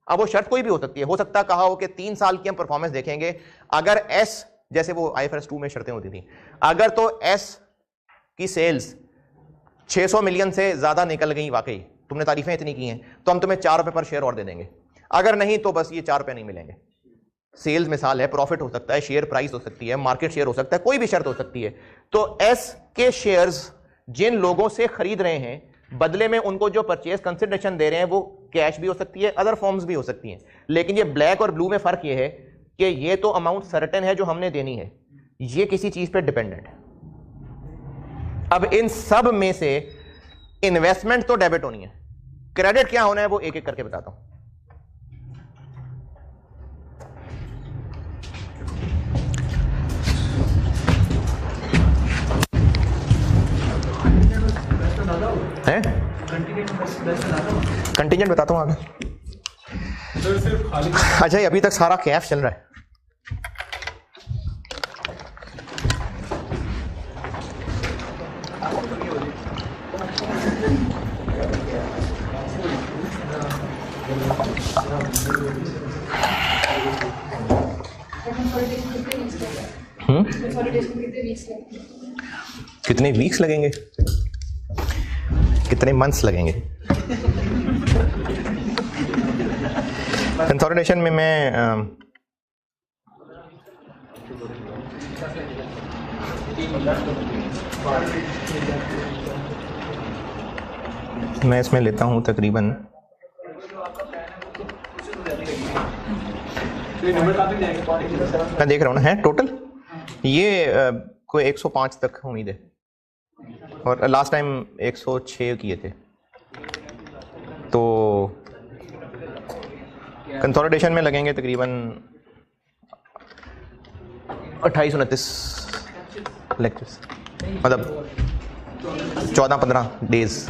S1: अब वो शर्त कोई भी हो सकती है, हो सकता है कहा हो कि 3 साल की हम परफॉर्मेंस देखेंगे, अगर एस, जैसे वो IFRS 2 में शर्तें होती थी, अगर तो एस की सेल्स 600 मिलियन से ज्यादा निकल गई, वाकई तुमने तारीफें इतनी की हैं, तो हम तुम्हें 4 रुपए पर शेयर और दे देंगे। अगर नहीं तो बस ये 4 रुपए नहीं मिलेंगे। सेल्स मिसाल है, प्रॉफिट हो सकता है, शेयर प्राइस हो सकती है, मार्केट शेयर हो सकता है, कोई भी शर्त हो सकती है। तो एस के शेयर्स जिन लोगों से खरीद रहे हैं, बदले में उनको जो परचेज कंसिडरेशन दे रहे हैं वो कैश भी हो सकती है, अदर फॉर्म्स भी हो सकती हैं। लेकिन ये ब्लैक और ब्लू में फर्क ये है कि ये तो अमाउंट सर्टेन है जो हमने देनी है, ये किसी चीज पे डिपेंडेंट है। अब इन सब में से इन्वेस्टमेंट तो डेबिट होनी है, क्रेडिट क्या होना है वो एक एक करके बताता हूं। कंटिजेंट बताता हूं आगे। अच्छा, ये अभी तक सारा कैफ चल रहा है। कितने वीक्स लगेंगे, कितने मंथ्स लगेंगे? कंसोलिडेशन में मैं इसमें लेता हूं तकरीबन मैं देख रहा हूँ ना, है टोटल ये कोई 105 तक उम्मीद है, और लास्ट टाइम 106 किए थे। तो कंसोलिडेशन में लगेंगे तकरीबन 28-29 लेक्चर्स, मतलब 14-15 डेज।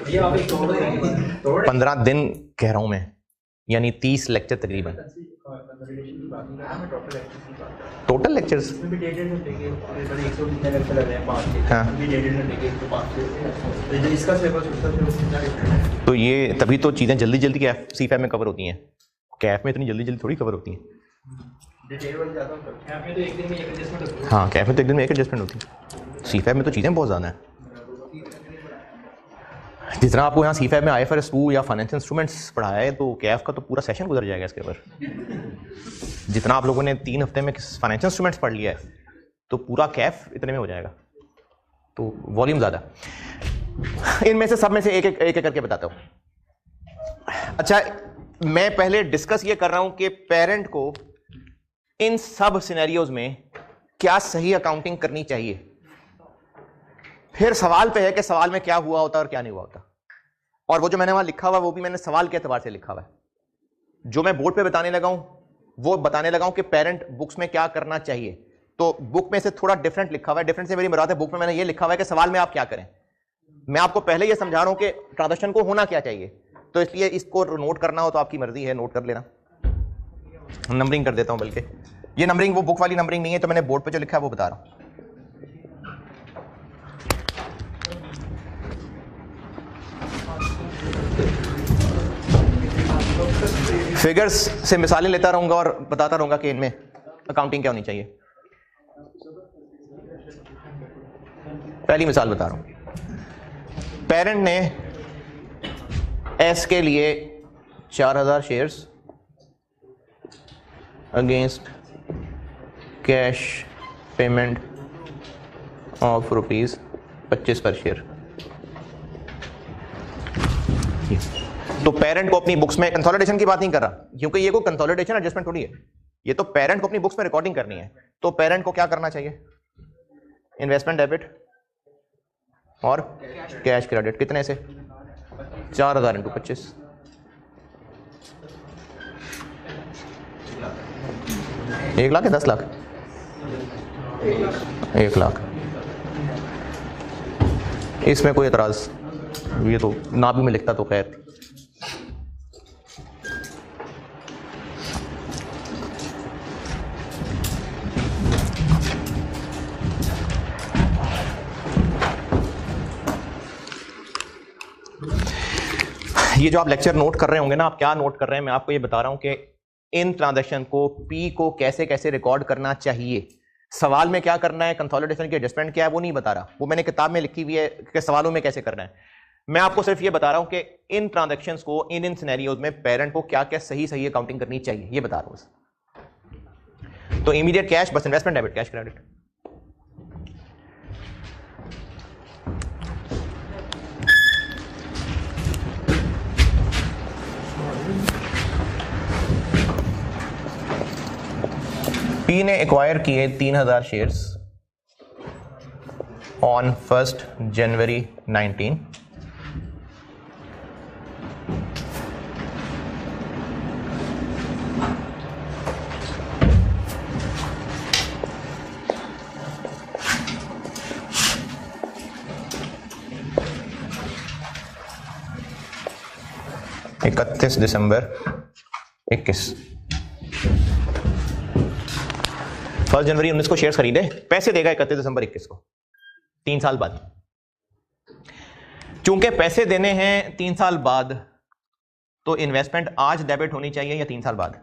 S2: ये आप एक
S1: 15 दिन कह रहा हूं मैं, यानी 30 लेक्चर तकरीबन। टोटल लेक्चर्स तो ये तभी तो चीज़ें जल्दी जल्दी कैफ CFAB में कवर होती हैं, कैफ में इतनी जल्दी जल्दी थोड़ी कवर होती हैं। हाँ, कैफ में तो एक दिन में एक एडजस्टमेंट होती है, CFAB में तो चीज़ें बहुत ज़्यादा हैं। जितना आपको यहाँ CFAB में IFRS 2 या फाइनेंशियल इंस्ट्रूमेंट्स पढ़ाया है तो कैफ का तो पूरा सेशन गुजर जाएगा इसके ऊपर। जितना आप लोगों ने 3 हफ्ते में फाइनेंशियल इंस्ट्रूमेंट्स पढ़ लिया है तो पूरा कैफ इतने में हो जाएगा। तो वॉल्यूम ज़्यादा। इनमें से सब में से एक एक करके बताता हूँ। अच्छा, मैं पहले डिस्कस ये कर रहा हूं कि पेरेंट को इन सब सिनेरियोज में क्या सही अकाउंटिंग करनी चाहिए। फिर सवाल पे है कि सवाल में क्या हुआ होता और क्या नहीं हुआ होता। और वो जो मैंने वहां लिखा हुआ वो भी मैंने सवाल के एतबार से लिखा हुआ है। जो मैं बोर्ड पे बताने लगा हूं वो बताने लगा हूं कि पेरेंट बुक्स में क्या करना चाहिए। तो बुक में से थोड़ा डिफरेंट लिखा हुआ है। डिफरेंट से मेरी मुराद है, बुक में मैंने ये लिखा हुआ है कि सवाल में आप क्या करें। मैं आपको पहले ये समझा रहा हूं कि ट्रांजैक्शन को होना क्या चाहिए, तो इसलिए इसको नोट करना हो तो आपकी मर्जी है, नोट कर लेना। नंबरिंग कर देता हूं, बल्कि ये नंबरिंग वो बुक वाली नंबरिंग नहीं है, तो मैंने बोर्ड पे जो लिखा है वो बता रहा हूं। फिगर्स से मिसालें लेता रहूंगा और बताता रहूंगा कि इनमें अकाउंटिंग क्या होनी चाहिए। पहली मिसाल बता रहा हूं। पेरेंट ने एस के लिए 4000 shares against cash payment of ₹25 पर शेयर। तो पेरेंट को अपनी बुक्स में, कंसोलिडेशन की बात नहीं कर रहा क्योंकि ये कोई कंसोलिडेशन एडजस्टमेंट थोड़ी है, ये तो पेरेंट को अपनी बुक्स में रिकॉर्डिंग करनी है। तो पेरेंट को क्या करना चाहिए? इन्वेस्टमेंट डेबिट और कैश क्रेडिट। कितने से? 4000 × 25, 1 लाख या 10 लाख? 1 लाख। इसमें कोई एतराज? ये तो ना भी मैं लिखता तो खैर। ये जो आप लेक्चर नोट कर रहे होंगे ना, आप क्या नोट कर रहे हैं, मैं आपको ये बता रहा हूं कि इन ट्रांजैक्शन को पी को कैसे कैसे रिकॉर्ड करना चाहिए। सवाल में क्या करना है, कंसोलिडेशन की एडजस्टमेंट क्या है, वो नहीं बता रहा, वो मैंने किताब में लिखी हुई है कि सवालों में कैसे करना है। मैं आपको सिर्फ ये बता रहा हूं कि इन ट्रांजैक्शंस को इन सिनेरियोज में पेरेंट को क्या क्या सही सही अकाउंटिंग करनी चाहिए, ये बता रहा हूं। तो इमीडिएट कैश बस investment debit, cash credit. P ने एक्वायर किए 3000 शेयर्स ऑन 1 जनवरी 19। दिसंबर 21। 1 जनवरी 19 को शेयर्स खरीदे, पैसे देगा 31 दिसंबर 21 को, 3 साल बाद। चूंकि पैसे देने हैं 3 साल बाद, तो इन्वेस्टमेंट आज डेबिट होनी चाहिए या 3 साल बाद?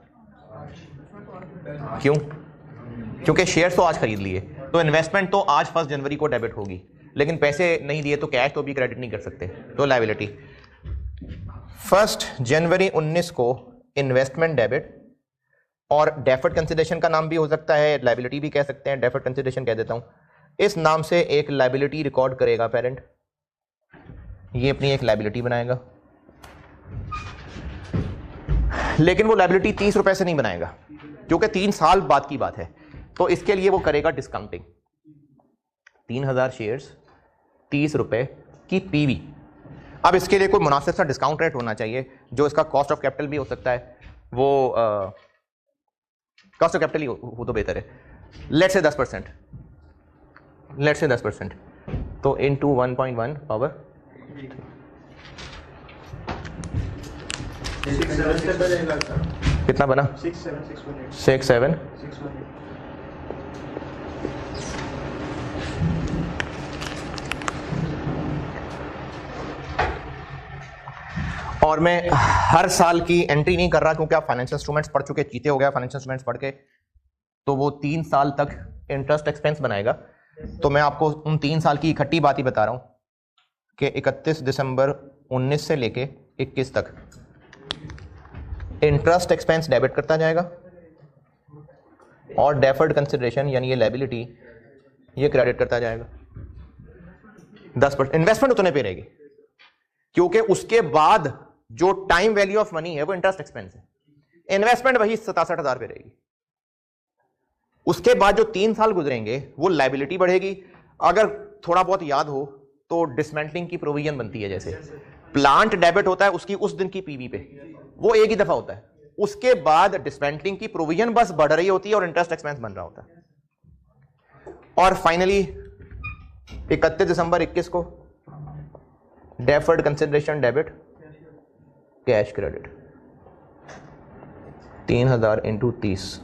S1: क्यों? क्योंकि शेयर्स तो आज खरीद लिए, तो इन्वेस्टमेंट तो आज 1 जनवरी को डेबिट होगी, लेकिन पैसे नहीं दिए तो कैश तो भी क्रेडिट नहीं कर सकते, तो लायबिलिटी। 1 जनवरी 19 को इन्वेस्टमेंट डेबिट, और डेफर्ड कंसिडरेशन का नाम भी हो सकता है, लायबिलिटी भी कह सकते हैं, डेफर्ड कंसिडरेशन कह देता हूं। इस नाम से एक लायबिलिटी रिकॉर्ड करेगा पेरेंट, ये अपनी एक लायबिलिटी बनाएगा, लेकिन वो लायबिलिटी 30 रुपए से नहीं बनाएगा क्योंकि 3 साल बाद की बात है। तो इसके लिए वो करेगा डिस्काउंटिंग। 3000 शेयर्स 30 रुपए की पीवी। अब इसके लिए कोई मुनासिब सा डिस्काउंट रेट होना चाहिए, जो इसका कॉस्ट ऑफ कैपिटल भी हो सकता है, वो कॉस्ट ऑफ कैपिटल ही हो तो बेहतर है। लेट्स से 10%, लेट्स से 10%, तो इनटू 1.1 पावर कितना बना? 6,7 और मैं हर साल की एंट्री नहीं कर रहा क्योंकि आप फाइनेंशियल इंस्ट्रूमेंट्स पढ़ चुके, चीते हो गया फाइनेंशियल इंस्ट्रूमेंट्स पढ़ के, तो वो 3 साल तक इंटरेस्ट एक्सपेंस बनाएगा। तो मैं आपको उन 3 साल की इकट्ठी बात ही बता रहा हूं कि 31 दिसंबर 19 से लेके 21 तक इंटरेस्ट एक्सपेंस डेबिट करता जाएगा और डेफर्ड कंसिडरेशन यानी ये लायबिलिटी ये क्रेडिट करता जाएगा। 10%। इन्वेस्टमेंट उतने पे रहेगी, क्योंकि उसके बाद जो टाइम वैल्यू ऑफ मनी है वो इंटरेस्ट एक्सपेंस है। इन्वेस्टमेंट वही 67,000 पे रहेगी। उसके बाद जो 3 साल गुजरेंगे वो लायबिलिटी बढ़ेगी। अगर थोड़ा बहुत याद हो तो डिसमेंटलिंग की प्रोविजन बनती है, जैसे प्लांट डेबिट होता है उसकी उस दिन की पीवी पे, वो एक ही दफा होता है। उसके बाद डिसमेंटलिंग की प्रोविजन बस बढ़ रही होती है और इंटरेस्ट एक्सपेंस बन रहा होता है। और फाइनली 31 दिसंबर 21 को deferred consideration debit, cash credit 3,000 into 30,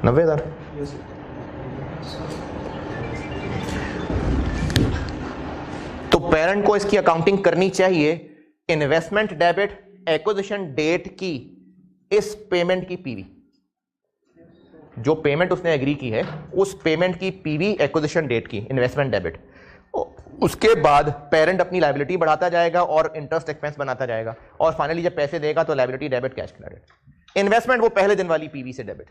S1: 90,000। तो पेरेंट को इसकी अकाउंटिंग करनी चाहिए इन्वेस्टमेंट डेबिट एक्विजिशन डेट की इस पेमेंट की पीवी, जो पेमेंट उसने एग्री की है उस पेमेंट की पीवी एक्विजिशन डेट की इन्वेस्टमेंट डेबिट। उसके बाद पेरेंट अपनी लायबिलिटी बढ़ाता जाएगा और इंटरेस्ट एक्सपेंस बनाता जाएगा, और फाइनली जब पैसे देगा तो liability debit, cash credit. Investment वो पहले दिन वाली पीवी से डेबिट।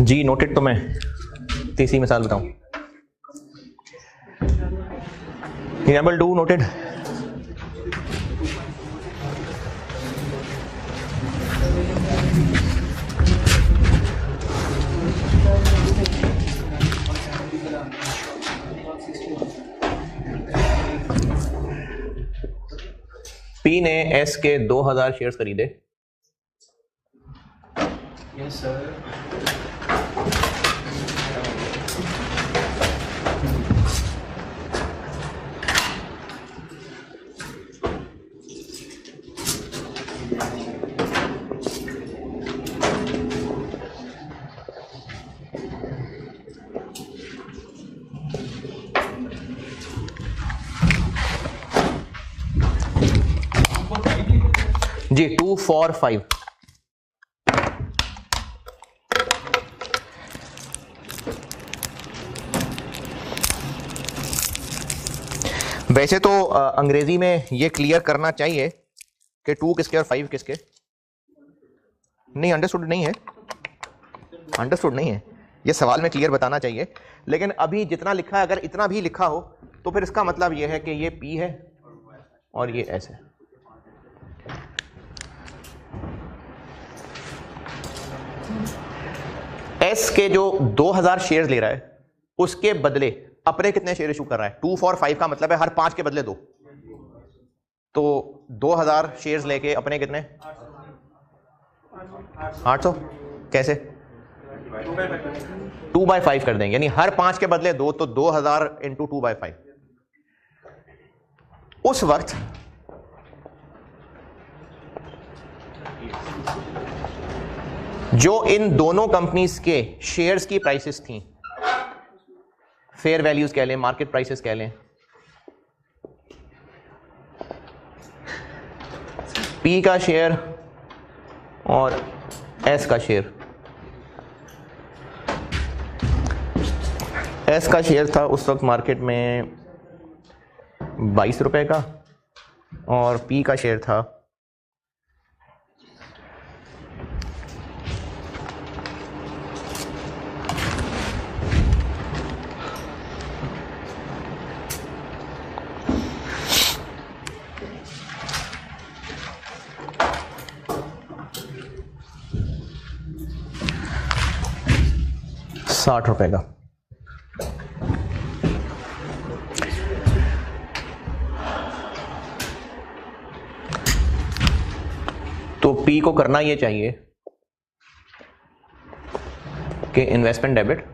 S1: जी नोटेड। तो मैं तीसरी मिसाल बताऊं, इनेबल डू नोटेड। पी ने एस के 2000 शेयर्स खरीदे।
S2: Yes sir.
S1: जी 2 4 5। वैसे तो अंग्रेजी में ये क्लियर करना चाहिए कि 2 किसके और 5 किसके। नहीं, अंडरस्टूड नहीं है, अंडरस्टूड नहीं है, ये सवाल में क्लियर बताना चाहिए। लेकिन अभी जितना लिखा है, अगर इतना भी लिखा हो तो फिर इसका मतलब ये है कि ये P है और ये S है। S के जो 2000 शेयर्स ले रहा है उसके बदले अपने कितने शेयर इशू कर रहा है? 2 for 5 का मतलब है हर 5 के बदले 2, तो 2000 शेयर्स लेके अपने कितने? 800। कैसे? 2/5 कर देंगे, यानी हर 5 के बदले 2, तो 2000 इंटू 2/5। उस वक्त जो इन दोनों कंपनीज के शेयर्स की प्राइसेस थी, फेयर वैल्यूज कह लें, मार्केट प्राइसेस कह लें, P का शेयर और S का शेयर, S का शेयर था उस वक्त मार्केट में 22 रुपए का और P का शेयर था 60 रुपए का। तो P को करना ये चाहिए कि इन्वेस्टमेंट डेबिट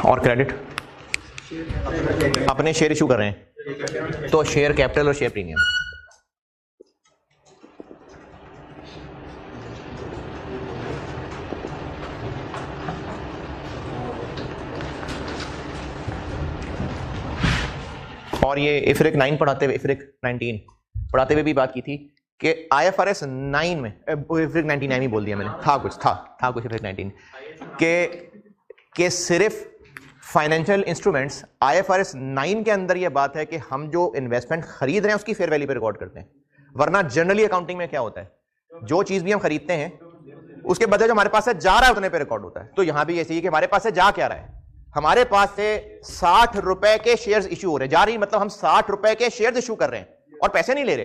S1: और क्रेडिट, अपने शेयर इशू कर रहे हैं तो शेयर कैपिटल और शेयर प्रीमियम। और ये इफरिक 9 पढ़ाते हुए, इफरिक 19 पढ़ाते हुए भी बात की थी कि IFRS 9 में, इफरिक 99 ही बोल दिया मैंने, था कुछ इफरिक 19 के सिर्फ फाइनेंशियल इंस्ट्रूमेंट्स IFRS 9 के अंदर ये बात है कि हम जो इन्वेस्टमेंट खरीद रहे हैं उसकी फेयर वैल्यू पे रिकॉर्ड करते हैं। वरना जनरली अकाउंटिंग में क्या होता है, जो चीज भी हम खरीदते हैं उसके बदले जो हमारे पास से जा रहा है उतने पे रिकॉर्ड होता है। तो यहां भी ऐसे ही कि हमारे पास से जा क्या रहा है, हमारे पास से 60 रुपए के शेयर्स इशू हो रहे हैं, जा रही मतलब हम 60 रुपए के शेयर्स इशू कर रहे हैं और पैसे नहीं ले रहे।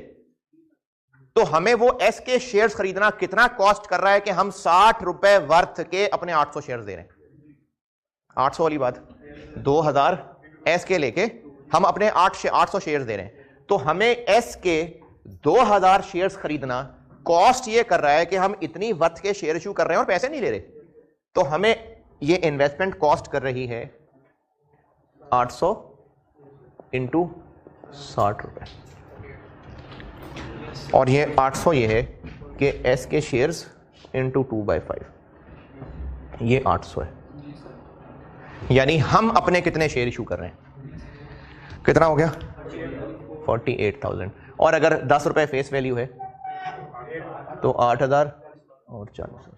S1: तो हमें वो S के शेयर्स खरीदना कितना कॉस्ट कर रहा है कि हम 60 रुपए वर्थ के अपने 800 शेयर्स दे रहे हैं। 800 वाली बात, 2000 S के लेके हम अपने 800 शेयर्स दे रहे हैं, तो हमें S के 2000 शेयर्स खरीदना कॉस्ट ये कर रहा है कि हम इतनी वर्थ के शेयर इशू कर रहे हैं और पैसे नहीं ले रहे। तो हमें ये इन्वेस्टमेंट कॉस्ट कर रही है 800 इंटू 60 रुपए, और ये 800 ये है कि S के शेयर्स इंटू 2/5, ये 800 है। यानी हम अपने कितने शेयर इशू कर रहे हैं, कितना हो गया 48,000, और अगर 10 रुपए फेस वैल्यू है तो 8,000 और 40,000।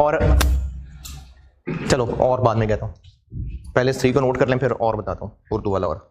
S1: और चलो और बाद में कहता हूं, पहले 3 को नोट कर लें फिर और बताता हूं उर्दू वाला। और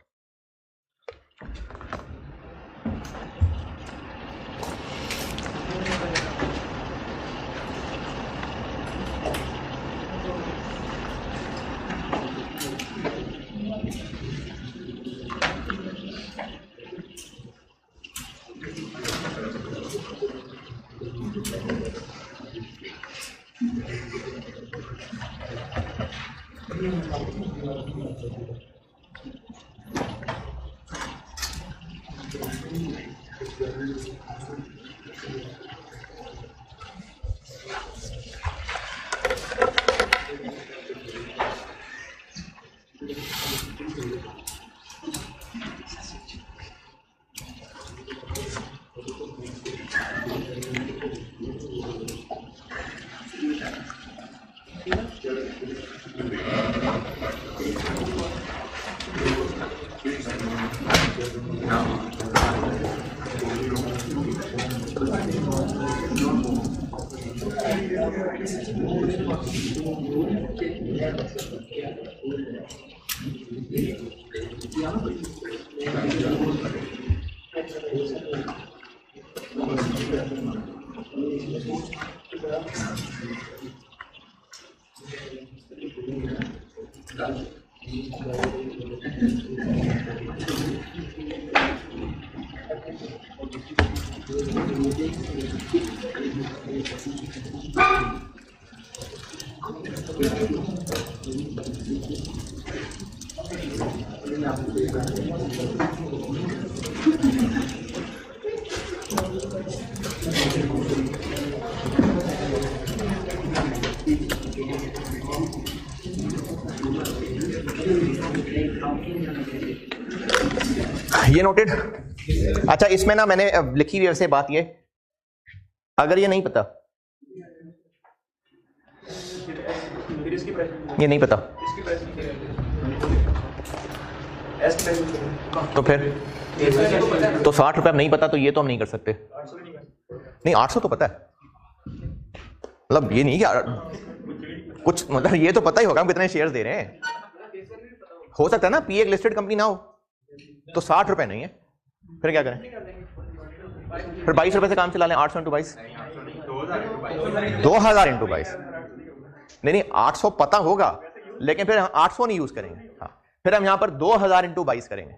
S1: ये नोटेड। अच्छा, इसमें ना मैंने लिखी हुई वैसे बात ये, अगर ये नहीं पता, ये नहीं पता तो फिर तो 60 रुपये नहीं पता, तो ये तो हम नहीं कर सकते। नहीं, 800 तो पता है, मतलब ये नहीं कि कुछ, मतलब ये तो पता ही होगा हम कितने शेयर्स दे रहे हैं। हो सकता है ना पी एक लिस्टेड कंपनी ना हो, तो 60 रुपए नहीं है, फिर क्या करें? फिर 22 रुपए से काम चला लें। 800 इंटू 22, 2000 इंटू 22। नहीं, 800 पता होगा, लेकिन फिर 800 नहीं यूज करेंगे। हाँ, फिर हम यहां पर 2000 इंटू 22 करेंगे।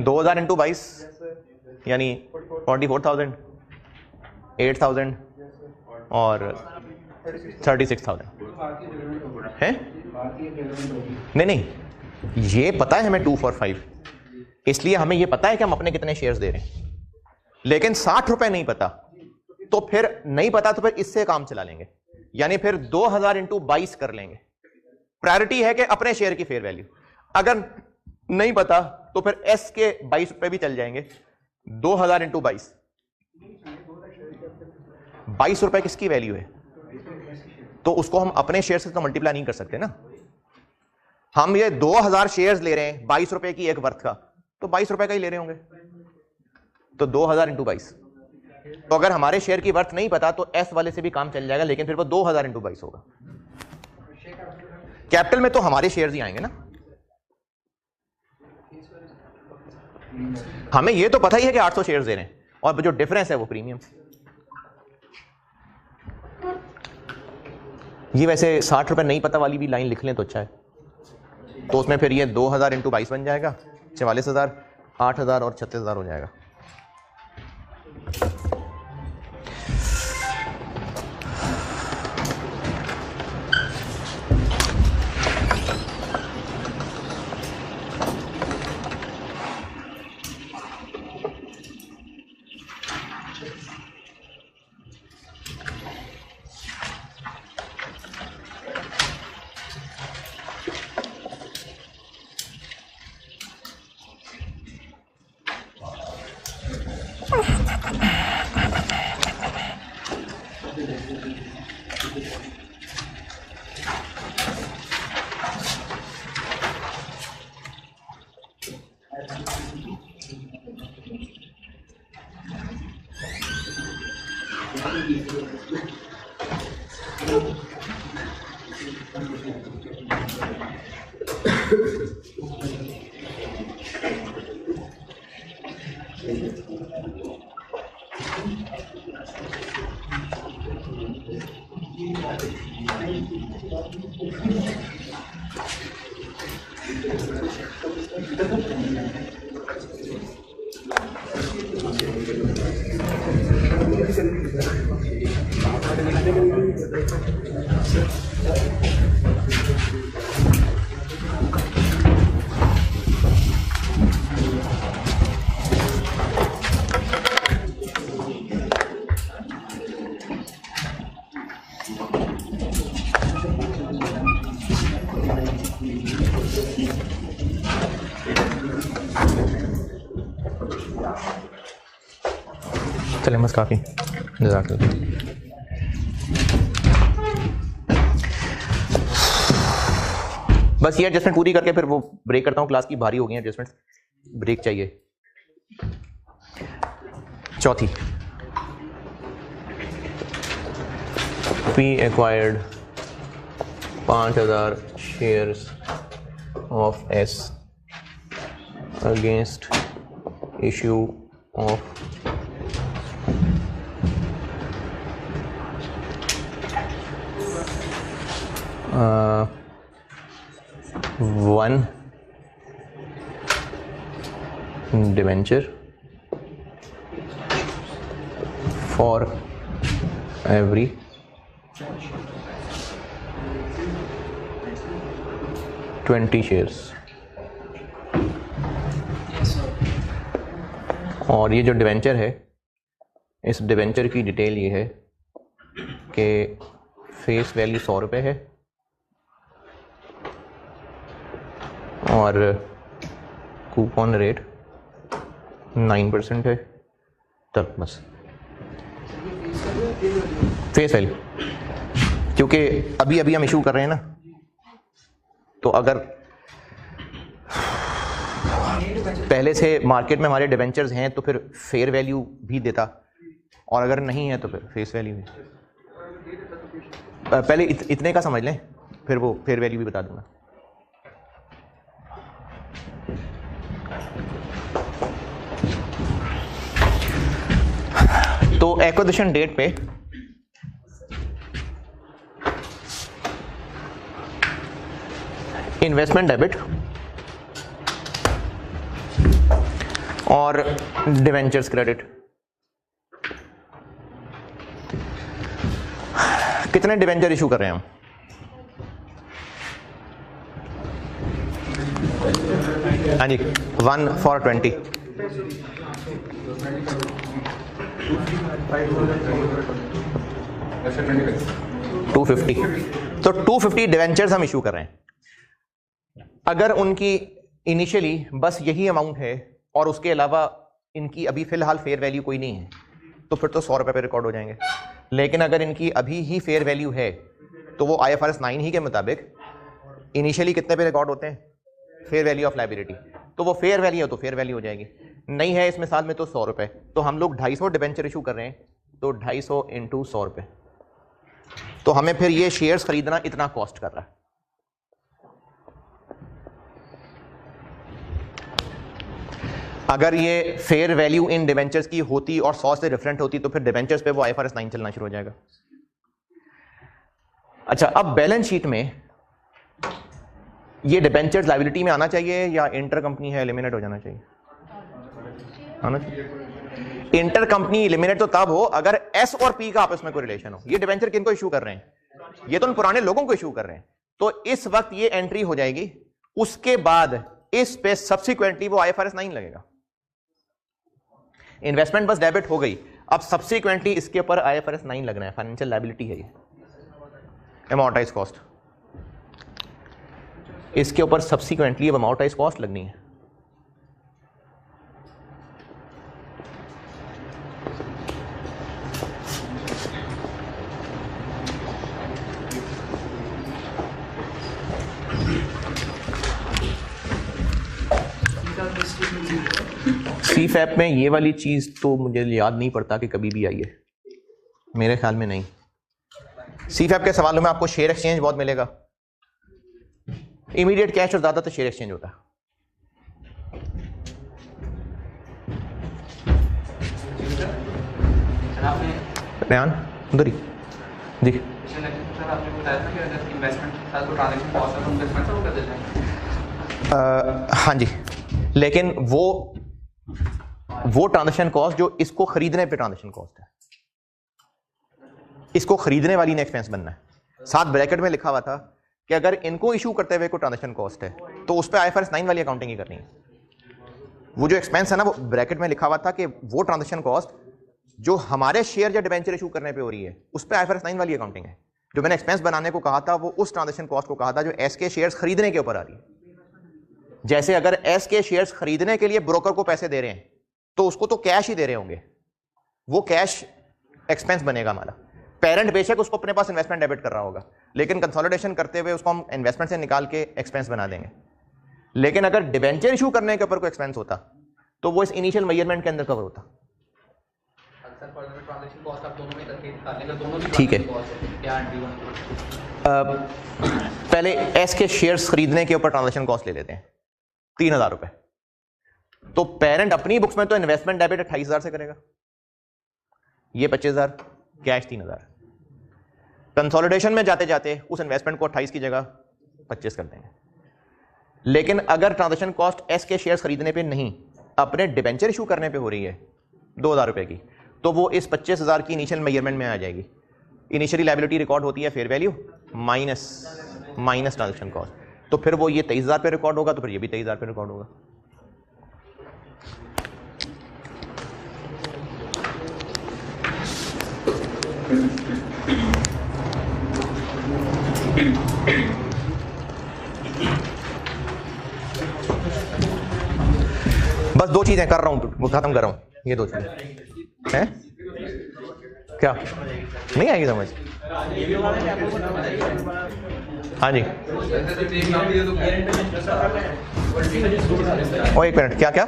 S1: 2000 इंटू 22 यानी 44,000, 8,000 और 36,000 है। नहीं, ये पता है हमें 2 for 5, इसलिए हमें ये पता है कि हम अपने कितने शेयर्स दे रहे हैं, लेकिन 60 रुपए नहीं पता, तो फिर नहीं पता तो फिर इससे काम चला लेंगे, यानी फिर 2000 इंटू 22 कर लेंगे। प्रायोरिटी है कि अपने शेयर की फेयर वैल्यू। अगर नहीं पता तो फिर एस के 22 रुपए भी चल जाएंगे। 2000 इंटू 22, 22 रुपए किसकी वैल्यू है? तो उसको हम अपने शेयर से तो मल्टीप्लाई नहीं कर सकते ना। हम ये 2000 शेयर्स ले रहे हैं 22 रुपए की एक वर्थ का, तो 22 रुपए का ही ले रहे होंगे, तो 2000 इंटू 22। तो अगर हमारे शेयर की वर्थ नहीं पता तो एस वाले से भी काम चल जाएगा, लेकिन फिर वो 2000 इंटू 22 होगा। कैपिटल में तो हमारे शेयर्स ही आएंगे ना। हमें ये तो पता ही है कि 800 शेयर्स दे रहे हैं, और जो डिफरेंस है वो प्रीमियम। ये वैसे 60 रुपए नहीं पता वाली भी लाइन लिख लें तो अच्छा है। तो उसमें फिर ये 2000 इंटू 22 बन जाएगा, 44,000, 8,000 और 36,000 हो जाएगा। चलें बस, काफ़ी जज़ाकल्लाह। बस ये एडजस्टमेंट पूरी करके फिर वो ब्रेक करता हूँ। क्लास की भारी हो गई है एडजस्टमेंट, ब्रेक चाहिए। चौथी, P acquired 5,000 shares of S against issue of one debenture for every 20 shares। और ये जो डिवेंचर है, इस डिवेंचर की डिटेल ये है कि फेस वैल्यू 100 रुपये है और कूपन रेट 9% है, तब बस फेस वैल्यू, क्योंकि अभी अभी हम इशू कर रहे हैं ना, तो अगर पहले से मार्केट में हमारे डिवेंचर्स हैं तो फिर फेयर वैल्यू भी देता, और अगर नहीं है तो फिर फेस वैल्यू भी। पहले इतने का समझ लें, फिर वो फेयर वैल्यू भी बता दूंगा। तो एक्विजिशन डेट पे इन्वेस्टमेंट डेबिट और डिवेंचर्स क्रेडिट, कितने डिवेंचर इशू कर रहे हैं हम? हाँ जी, 1 for 20। तो 250 डिवेंचर्स हम इशू कर रहे हैं। अगर उनकी इनिशियली बस यही अमाउंट है और उसके अलावा इनकी अभी फिलहाल फेयर वैल्यू कोई नहीं है, तो फिर तो 100 रुपये पे रिकॉर्ड हो जाएंगे। लेकिन अगर इनकी अभी ही फेयर वैल्यू है तो वो IFRS 9 ही के मुताबिक इनिशियली कितने पे रिकॉर्ड होते हैं? Fair value of liability. तो वो फेयर वैल्यू है तो फेयर वैल्यू हो जाएगी, नहीं है इस मिसाल में तो 100 रुपये। तो हम लोग 250 डिवेंचर इशू कर रहे हैं, तो 250 इंटू 100 रुपये, तो हमें फिर ये शेयर्स खरीदना इतना कॉस्ट कर रहा है। अगर ये फेयर वैल्यू इन डिवेंचर्स की होती और 100 से डिफरेंट होती तो फिर डिवेंचर्स पे वो IFRS 9 चलना शुरू हो जाएगा। अच्छा, अब बैलेंस शीट में ये डिवेंचर्स लायबिलिटी में आना चाहिए या इंटर कंपनी है एलिमिनेट हो जाना चाहिए? आना चाहिए। इंटर कंपनी एलिमिनेट तो तब हो अगर S और P का आपस में कोई रिलेशन हो। ये डिवेंचर किनको इशू कर रहे हैं? ये तो उन पुराने लोगों को इशू कर रहे हैं, तो इस वक्त ये एंट्री हो जाएगी। उसके बाद इस पे सब्सिक्वेंटली वो IFRS 9 लगेगा। इन्वेस्टमेंट बस डेबिट हो गई, अब सब्सिक्वेंटली इसके ऊपर IFRS 9 लगना है। फाइनेंशियल लायबिलिटी है ये, अमॉर्टाइज कॉस्ट, इसके ऊपर सब्सिक्वेंटली अब अमॉर्टाइज कॉस्ट लगनी है। CFAP में ये वाली चीज तो मुझे याद नहीं पड़ता कि कभी भी आई है, मेरे ख्याल में नहीं। CFAP के सवालों में आपको शेयर एक्सचेंज बहुत मिलेगा, इमीडिएट कैश और ज्यादातर शेयर एक्सचेंज होता है। बयान उधर ही जी। हाँ जी, लेकिन वो ट्रांजैक्शन कॉस्ट जो इसको खरीदने पे ट्रांजैक्शन कॉस्ट है, इसको खरीदने वाली ने एक्सपेंस बनना है। साथ ब्रैकेट में लिखा हुआ था कि अगर इनको इशू करते हुए कोई ट्रांजैक्शन कॉस्ट है तो उस पर IFRS 9 वाली अकाउंटिंग ही करनी है। वो जो एक्सपेंस है ना, वो ब्रैकेट में लिखा हुआ था कि वो ट्रांजैक्शन कॉस्ट जो हमारे शेयर या डिवेंचर इशू करने पे हो रही है उस पर IFRS 9 वाली अकाउंटिंग है। जो मैंने एक्सपेंस बनाने को कहा था वो उस ट्रांजैक्शन कॉस्ट को कहा था जो S के शेयर्स खरीदने के ऊपर आ रही है। जैसे अगर S के शेयर्स खरीदने के लिए ब्रोकर को पैसे दे रहे हैं तो उसको तो कैश ही दे रहे होंगे, वो कैश एक्सपेंस बनेगा हमारा। पेरेंट बेशक उसको अपने पास इन्वेस्टमेंट डेबिट कर रहा होगा, लेकिन कंसोलिडेशन करते हुए उसको हम इन्वेस्टमेंट से निकाल के एक्सपेंस बना देंगे। लेकिन अगर डिवेंचर इशू करने के ऊपर कोई एक्सपेंस होता तो वो इस इनिशियल मेजरमेंट के अंदर कवर होता।
S4: ट्रांजैक्शन कॉस्ट आप दोनों में करके निकाल लेंगे, दोनों की
S1: ठीक है।
S4: क्या एंट्री होनी?
S1: पहले एस के शेयर्स खरीदने के ऊपर ट्रांजैक्शन कॉस्ट ले लेते हैं 3,000 रुपए। तो पेरेंट अपनी बुक्स में तो इन्वेस्टमेंट डेबिट 28,000 से करेगा, ये 25,000, कैश 3,000। कंसोलिडेशन में जाते जाते उस इन्वेस्टमेंट को 28 की जगह 25 कर देंगे। लेकिन अगर ट्रांजैक्शन कॉस्ट एस के शेयर्स खरीदने पे नहीं, अपने डिबेंचर इशू करने पे हो रही है 2,000 रुपए की, तो वो इस 25,000 की इनिशियल मेजरमेंट में आ जाएगी। इनिशियली लायबिलिटी रिकॉर्ड होती है fair value minus transaction cost, तो फिर वो ये 23,000 पे रिकॉर्ड होगा, तो फिर ये भी 23,000 पे रिकॉर्ड होगा। बस 2 चीजें कर रहा हूं, वो खत्म कर रहा हूं, ये 2 चीजें हैं। क्या नहीं आएगी समझ? हाँ जी, ओ 1 मिनट, क्या क्या?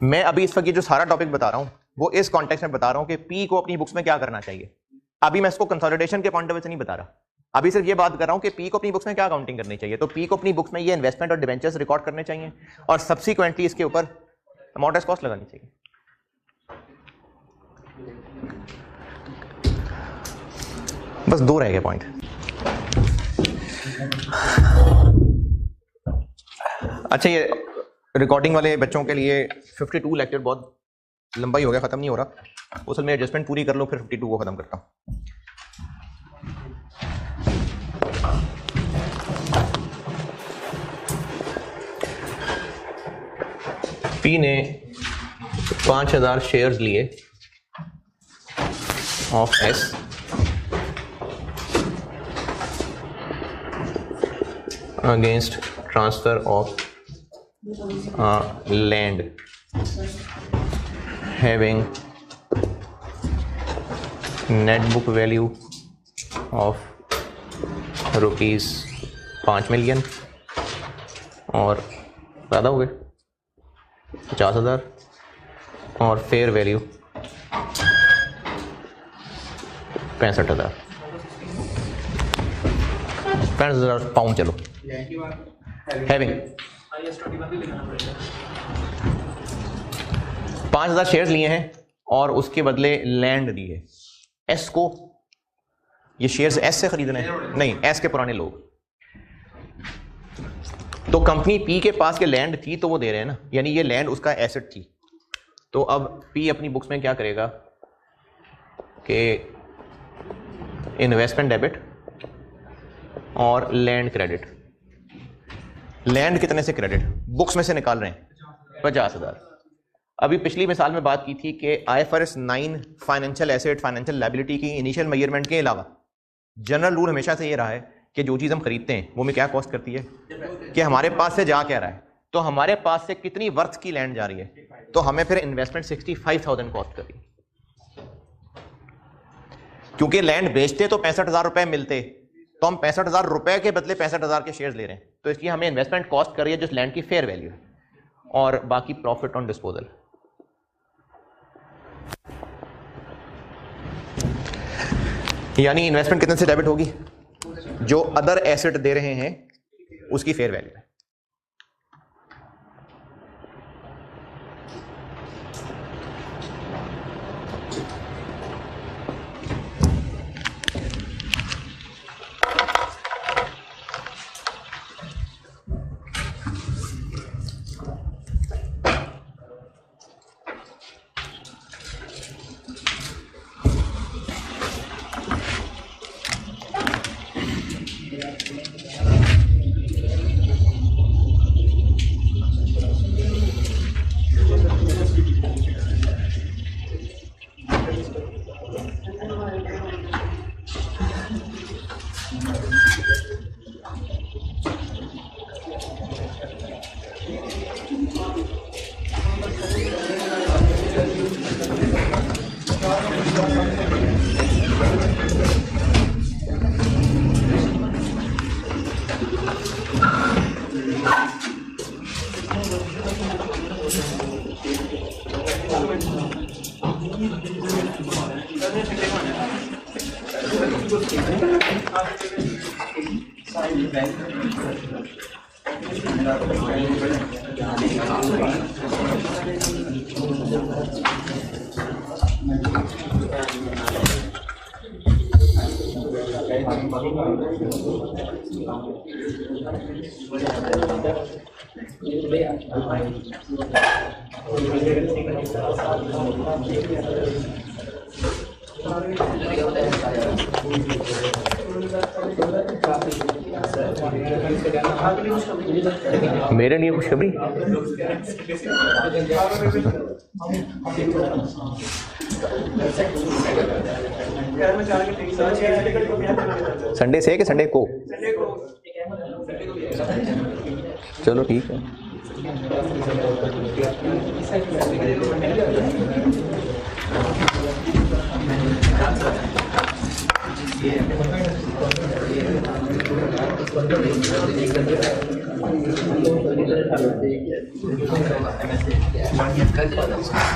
S1: मैं अभी इस वक्त ये जो सारा टॉपिक बता रहा हूं वो इस कॉन्टेक्स्ट में बता रहा हूं कि पी को अपनी बुक्स में क्या करना चाहिए। अभी मैं इसको कंसोलिडेशन के पॉइंट ऑफ व्यू से नहीं बता रहा, अभी सिर्फ ये बात कर रहा हूं कि पी को अपनी बुक्स में क्या काउंटिंग करनी चाहिए। तो पी को अपनी बुक्स में ये इन्वेस्टमेंट और डिबेंचर्स रिकॉर्ड करने चाहिए और सब्सिक्वेंटली इसके ऊपर अमाउंट कॉस्ट लगानी चाहिए। बस 2 रह गए पॉइंट। अच्छा, ये रिकॉर्डिंग वाले बच्चों के लिए 52 लेक्चर बहुत लंबा ही हो गया, खत्म नहीं हो रहा। उसल में एडजस्टमेंट पूरी कर लो, फिर 52 को खत्म करता हूं। पी ने 5,000 शेयर्स लिए of S against transfer of land having net book value of ₹5 million और ज़्यादा हो गए 50,000 और फेयर वैल्यू 65,000 पाउंड। चलो हैविंग 5,000 शेयर्स लिए हैं और उसके बदले लैंड दी है। एस को ये शेयर्स एस से खरीदने हैं? नहीं, एस के पुराने लोग। तो कंपनी पी के पास के लैंड थी तो वो दे रहे हैं ना, यानी ये लैंड उसका एसेट थी। तो अब पी अपनी बुक्स में क्या करेगा कि इन्वेस्टमेंट डेबिट और लैंड क्रेडिट। लैंड कितने से क्रेडिट? बुक्स में से निकाल रहे हैं 50,000। अभी पिछली मिसाल में बात की थी कि IFRS 9 financial asset financial liability की इनिशियल मेजरमेंट के अलावा जनरल रूल हमेशा से ये रहा है कि जो चीज़ हम खरीदते हैं वो में क्या कॉस्ट करती है कि हमारे पास से जा क्या रहा है। तो हमारे पास से कितनी वर्थ की लैंड जा रही है, तो हमें फिर इन्वेस्टमेंट 65,000 कॉस्ट करी। क्योंकि लैंड बेचते तो 65,000 रुपए मिलते, तो हम 65,000 रुपए के बदले 65,000 के शेयर्स ले रहे हैं, तो इसकी हमें इन्वेस्टमेंट कॉस्ट करी है जिस लैंड की फेयर वैल्यू है, और बाकी प्रॉफिट ऑन डिस्पोजल। यानी इन्वेस्टमेंट कितने से डेबिट होगी? जो अदर एसेट दे रहे हैं उसकी फेयर वैल्यू है। मेरे लिए खुशखबरी। संडे से कि संडे को? चलो ठीक है।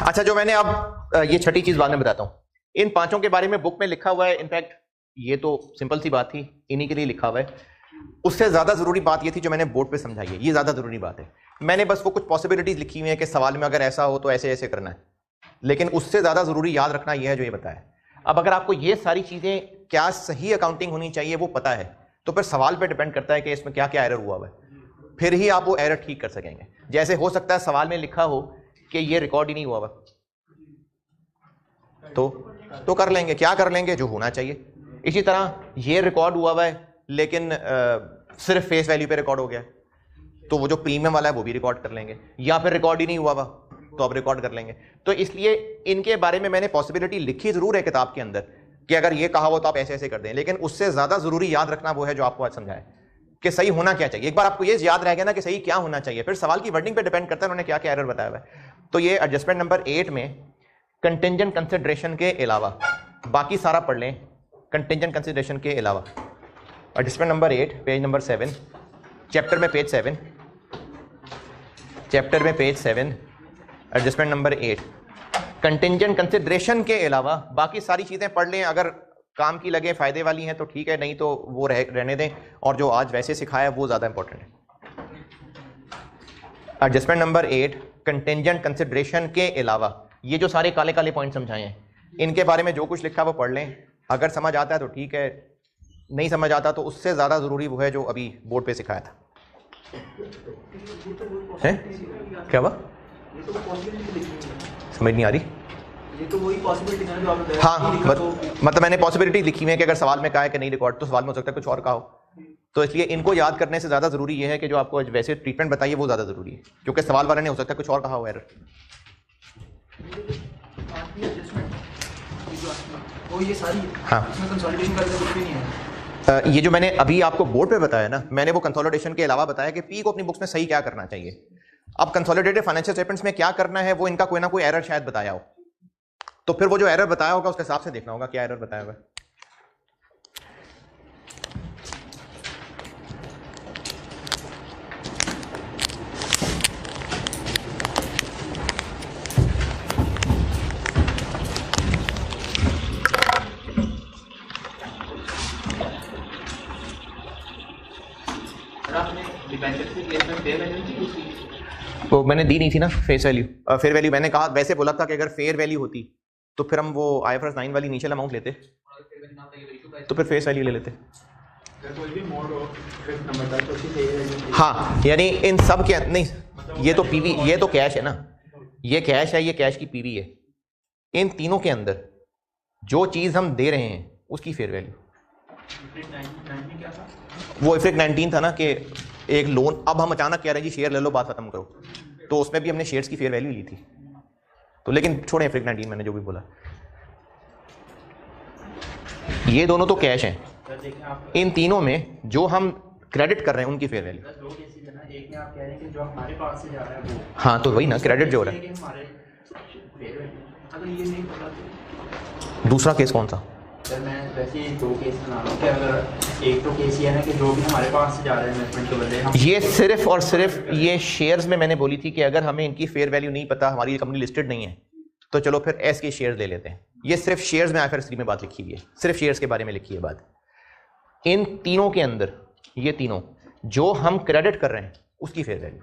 S1: अच्छा, जो मैंने अब ये छठी चीज बाद में बताता हूँ। इन पांचों के बारे में बुक में लिखा हुआ है। इनफैक्ट ये तो सिंपल सी बात थी, इन्हीं के लिए लिखा हुआ है। उससे ज्यादा जरूरी बात ये थी जो मैंने बोर्ड पे समझाई है, ये ज्यादा जरूरी बात है। मैंने बस वो कुछ पॉसिबिलिटीज लिखी हुई है कि सवाल में अगर ऐसा हो तो ऐसे ऐसे करना है, लेकिन उससे ज्यादा जरूरी याद रखना यह है जो ये बताया। अब अगर आपको ये सारी चीजें क्या सही अकाउंटिंग होनी चाहिए वो पता है, तो फिर सवाल पे डिपेंड करता है कि इसमें क्या क्या एरर हुआ है, फिर ही आप वो एरर ठीक कर सकेंगे। जैसे हो सकता है सवाल में लिखा हो कि ये रिकॉर्ड ही नहीं हुआ हुआ, तो कर लेंगे, क्या कर लेंगे, जो होना चाहिए। इसी तरह ये रिकॉर्ड हुआ हुआ है लेकिन सिर्फ फेस वैल्यू पे रिकॉर्ड हो गया, तो वो जो प्रीमियम वाला है वो भी रिकॉर्ड कर लेंगे, या फिर रिकॉर्ड ही नहीं हुआ हुआ तो अब रिकॉर्ड कर लेंगे। तो इसलिए इनके बारे में मैंने पॉसिबिलिटी लिखी जरूर है किताब के अंदर कि अगर ये कहा हो तो आप ऐसे ऐसे कर दें, लेकिन उससे ज्यादा जरूरी याद रखना वो है जो आपको आज समझाए कि सही होना क्या चाहिए। एक बार आपको ये याद रह गया ना कि सही क्या होना चाहिए, फिर सवाल की वर्डिंग पे डिपेंड करता है उन्होंने क्या क्या एरर बताया हुआ है। तो ये एडजस्टमेंट नंबर 8 में कंटिंजेंट कंसिडरेशन के अलावा बाकी सारा पढ़ लें। कंटिंजेंट कंसिडरेशन के अलावा adjustment number 8 page number 7, chapter में पेज 7, चैप्टर में page 7, adjustment number 8 contingent consideration के अलावा बाकी सारी चीज़ें पढ़ लें। अगर काम की लगे, फ़ायदे वाली हैं तो ठीक है, नहीं तो वो रहने दें, और जो आज वैसे सिखाया वो ज़्यादा इंपॉर्टेंट है। एडजस्टमेंट नंबर 8 कंटिंजेंट कंसिडरेशन के अलावा ये जो सारे काले काले पॉइंट समझाए हैं, इनके बारे में जो कुछ लिखा वो पढ़ लें। अगर समझ आता है तो ठीक है, नहीं समझ आता तो उससे ज़्यादा ज़रूरी वो है जो अभी बोर्ड पे सिखाया था। है क्या हुआ? समझ नहीं आ रही?
S5: ये तो वही पॉसिबिलिटी है जो आप बता रहे हैं।
S1: हाँ, मतलब मैंने पॉसिबिलिटी लिखी हुई है कि अगर सवाल में कहा है कि नहीं रिकॉर्ड, तो सवाल में हो सकता है कुछ और कहा हो। तो इसलिए इनको याद करने से ज़्यादा ज़रूरी ये है कि जो आपको वैसे ट्रीटमेंट बताइए वो ज़्यादा ज़रूरी है, क्योंकि सवाल वाले ने हो सकता है कुछ और कहा हो एरर।
S5: वो ये सारी
S1: हाँ,
S5: इसमें कंसोलिडेशन करके कुछ भी नहीं है।
S1: ये जो मैंने अभी आपको बोर्ड पे बताया ना, मैंने वो कंसोलिडेशन के अलावा बताया कि पी को अपनी बुक्स में सही क्या करना चाहिए। अब कंसोलिडेटेड फाइनेंशियल स्टेटमेंट्स में क्या करना है वो इनका कोई ना कोई एरर शायद बताया हो, तो फिर वो जो एरर बताया होगा उसके हिसाब से देखना होगा क्या एरर बताया हुआ है। वो मैंने दी नहीं थी ना फेस वैल्यू, फेयर वैल्यू मैंने कहा, वैसे बोला था कि अगर फेयर वैल्यू होती तो फिर हम वो IFRS 9 वाली इनिशियल अमाउंट लेते, तो फिर फेस वैल्यू ले लेते। हाँ, यानी इन सब के नहीं, ये तो पीवी, ये तो कैश है ना, ये कैश है, ये कैश की पीवी है। इन तीनों के अंदर जो चीज़ हम दे रहे हैं उसकी फेयर वैल्यू, वो इफेक्ट 19 था ना कि एक लोन, अब हम अचानक कह रहे हैं जी शेयर ले लो, बात खत्म करो, तो उसमें भी हमने शेयर्स की फेयर वैल्यू ली थी। तो लेकिन छोड़े इफेक्ट 19, मैंने जो भी बोला, ये दोनों तो कैश हैं। इन तीनों में जो हम क्रेडिट कर रहे हैं उनकी फेयर वैल्यू,
S5: एक में आप कह रहे हैं कि जो हमारे पास से जा रहा है वो,
S1: हाँ तो वही ना क्रेडिट जो हो रहा है।
S5: अगर ये नहीं पता
S1: दूसरा केस कौन सा?
S5: सर मैं वैसे ही 2 केस बना रहा हूँ कि अगर एक तो केस ये है कि जो भी हमारे पास से जा रहे हैं इन्वेस्टमेंट के बदले हम, ये
S1: सिर्फ और सिर्फ ये शेयर्स में मैंने बोली थी कि अगर हमें इनकी फेयर वैल्यू नहीं पता, हमारी कंपनी लिस्टेड नहीं है, तो चलो फिर एस के शेयर्स ले लेते हैं। ये सिर्फ शेयर्स में IFRS 3 में बात लिखी हुई है, सिर्फ शेयर्स के बारे में लिखी है बात। इन तीनों के अंदर ये तीनों जो हम क्रेडिट कर रहे हैं उसकी फेयर वैल्यू,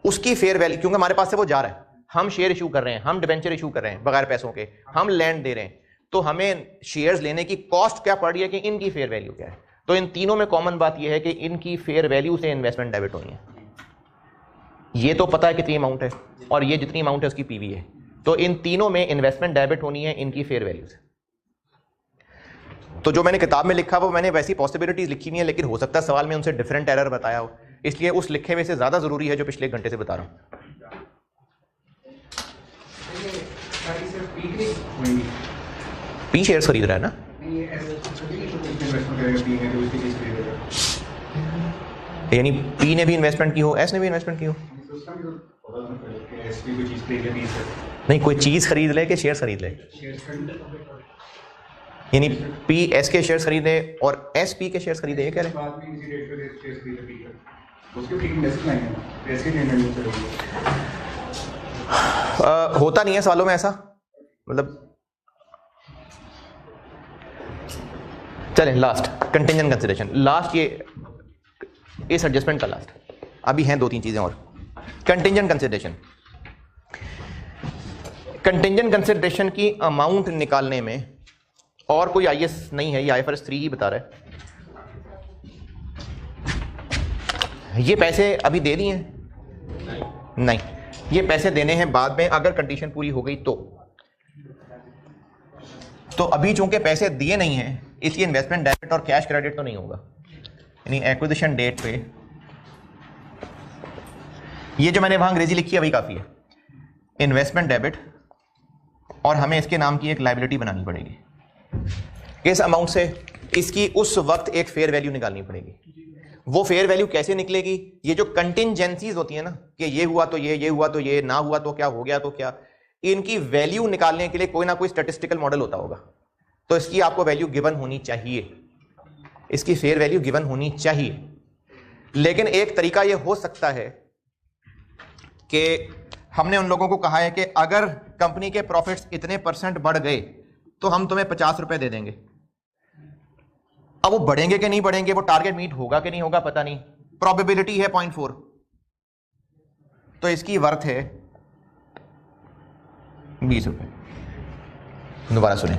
S1: उसकी फेयर वैल्यू, क्योंकि हमारे पास से वो जा रहा है, हम शेयर इशू कर रहे हैं, हम डिबेंचर इशू कर रहे हैं बगैर पैसों के, हम लैंड दे रहे हैं, तो हमें शेयर्स लेने की कॉस्ट क्या पड़ रही है कि इनकी फेयर वैल्यू क्या है। तो इन तीनों में कॉमन बात यह है कि इनकी फेयर वैल्यू से इन्वेस्टमेंट डेबिट होनी है। ये तो पता है कितनी अमाउंट है और ये जितनी अमाउंट है उसकी पीवी है, तो इन तीनों में इन्वेस्टमेंट डेबिट होनी है इनकी फेयर वैल्यू से। तो जो मैंने किताब में लिखा वो मैंने वैसी पॉसिबिलिटीज लिखी हुई है, लेकिन हो सकता है सवाल में उनसे डिफरेंट एरर बताया हो, इसलिए उस लिखे में से ज्यादा जरूरी है जो पिछले एक घंटे से बता रहा हूं। पी शेयर्स खरीद रहा है ना, यानी पी ने भी इन्वेस्टमेंट की हो, एस ने भी इन्वेस्टमेंट की हो, नहीं कोई चीज खरीद ले कि शेयर खरीद ले, यानी पी एस के शेयर खरीदे और एस पी के शेयर खरीदे, ये कह रहे हैं। होता नहीं है सवालों में ऐसा, मतलब चलें लास्ट कंटिंजेंट कंसिडरेशन, लास्ट ये इस एडजस्टमेंट का लास्ट, अभी हैं 2-3 चीजें और। कंटिंजेंट कंसिडरेशन, कंटिंजेंट कंसिडरेशन की अमाउंट निकालने में और कोई आईएस नहीं है, ये आईएफआरएस 3 ही बता रहा है। ये पैसे अभी दे दिए हैं? नहीं, ये पैसे देने हैं बाद में अगर कंडीशन पूरी हो गई तो अभी चूंकि पैसे दिए नहीं हैं इसलिए इन्वेस्टमेंट डेबिट और कैश क्रेडिट तो नहीं होगा, यानी एक्विजिशन डेट पे ये जो मैंने वहां अंग्रेजी लिखी है वही काफी है, इन्वेस्टमेंट डेबिट, और हमें इसके नाम की एक लायबिलिटी बनानी पड़ेगी। इस अमाउंट से इसकी उस वक्त एक फेयर वैल्यू निकालनी पड़ेगी। वो फेयर वैल्यू कैसे निकलेगी? ये जो कंटिंजेंसीज होती है ना कि ये हुआ तो ये हुआ तो ये, ना हुआ तो क्या, हो गया तो क्या, इनकी वैल्यू निकालने के लिए कोई ना कोई स्टैटिस्टिकल मॉडल होता होगा, तो इसकी आपको वैल्यू गिवन होनी चाहिए, इसकी फेयर वैल्यू गिवन होनी चाहिए। लेकिन एक तरीका यह हो सकता है कि हमने उन लोगों को कहा है कि अगर कंपनी के प्रॉफिट्स इतने % बढ़ गए तो हम तुम्हें 50 रुपए दे देंगे। अब वो बढ़ेंगे कि नहीं बढ़ेंगे, वो टारगेट मीट होगा कि नहीं होगा पता नहीं, प्रोबेबिलिटी है 0.4, तो इसकी वर्थ है 20 रुपए। दोबारा सुने,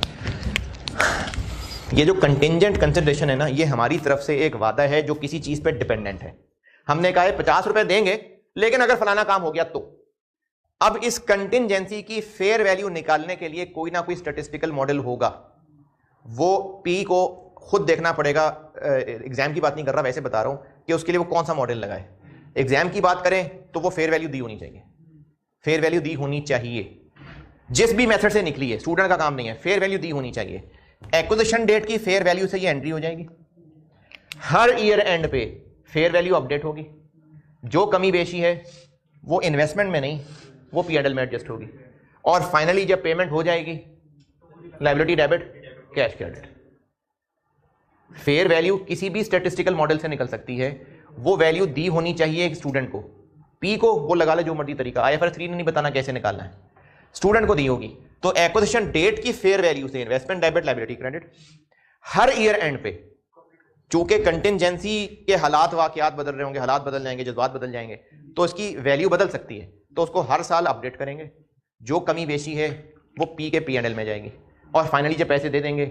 S1: ये जो कंटिंजेंट कंसिडरेशन है ना, ये हमारी तरफ से एक वादा है जो किसी चीज पे डिपेंडेंट है। हमने कहा है 50 रुपए देंगे लेकिन अगर फलाना काम हो गया तो। अब इस कंटिंजेंसी की फेयर वैल्यू निकालने के लिए कोई ना कोई स्टैटिस्टिकल मॉडल होगा, वो पी को खुद देखना पड़ेगा। एग्जाम की बात नहीं कर रहा, वैसे बता रहा हूं कि उसके लिए वो कौन सा मॉडल लगाए। एग्जाम की बात करें तो वो फेयर वैल्यू दी होनी चाहिए, फेयर वैल्यू दी होनी चाहिए, जिस भी मेथड से निकली है, स्टूडेंट का काम नहीं है, फेयर वैल्यू दी होनी चाहिए। एक्विजिशन डेट की फेयर वैल्यू से ये एंट्री हो जाएगी, हर ईयर एंड पे फेयर वैल्यू अपडेट होगी, जो कमी बेशी है वो इन्वेस्टमेंट में नहीं, वो P&L में एडजस्ट होगी, और फाइनली जब पेमेंट हो जाएगी liability debit cash credit. Fair value किसी भी स्टैटिस्टिकल मॉडल से निकल सकती है, वो वैल्यू दी होनी चाहिए एक स्टूडेंट को। पी को वो लगा ले जो मर्जी तरीका, IFRS 3 ने नहीं बताना कैसे निकालना है, स्टूडेंट को दी होगी। तो एक्विजिशन डेट की फेयर वैल्यू से इन्वेस्टमेंट डेबिट लायबिलिटी क्रेडिट, हर ईयर एंड पे चूंकि कंटिंजेंसी के हालात वाकयात बदल रहे होंगे, हालात बदल जाएंगे, जज्बात बदल जाएंगे, तो इसकी वैल्यू बदल सकती है, तो उसको हर साल अपडेट करेंगे, जो कमी बेशी है वो पी के P&L में जाएगी, और फाइनली जब पैसे दे देंगे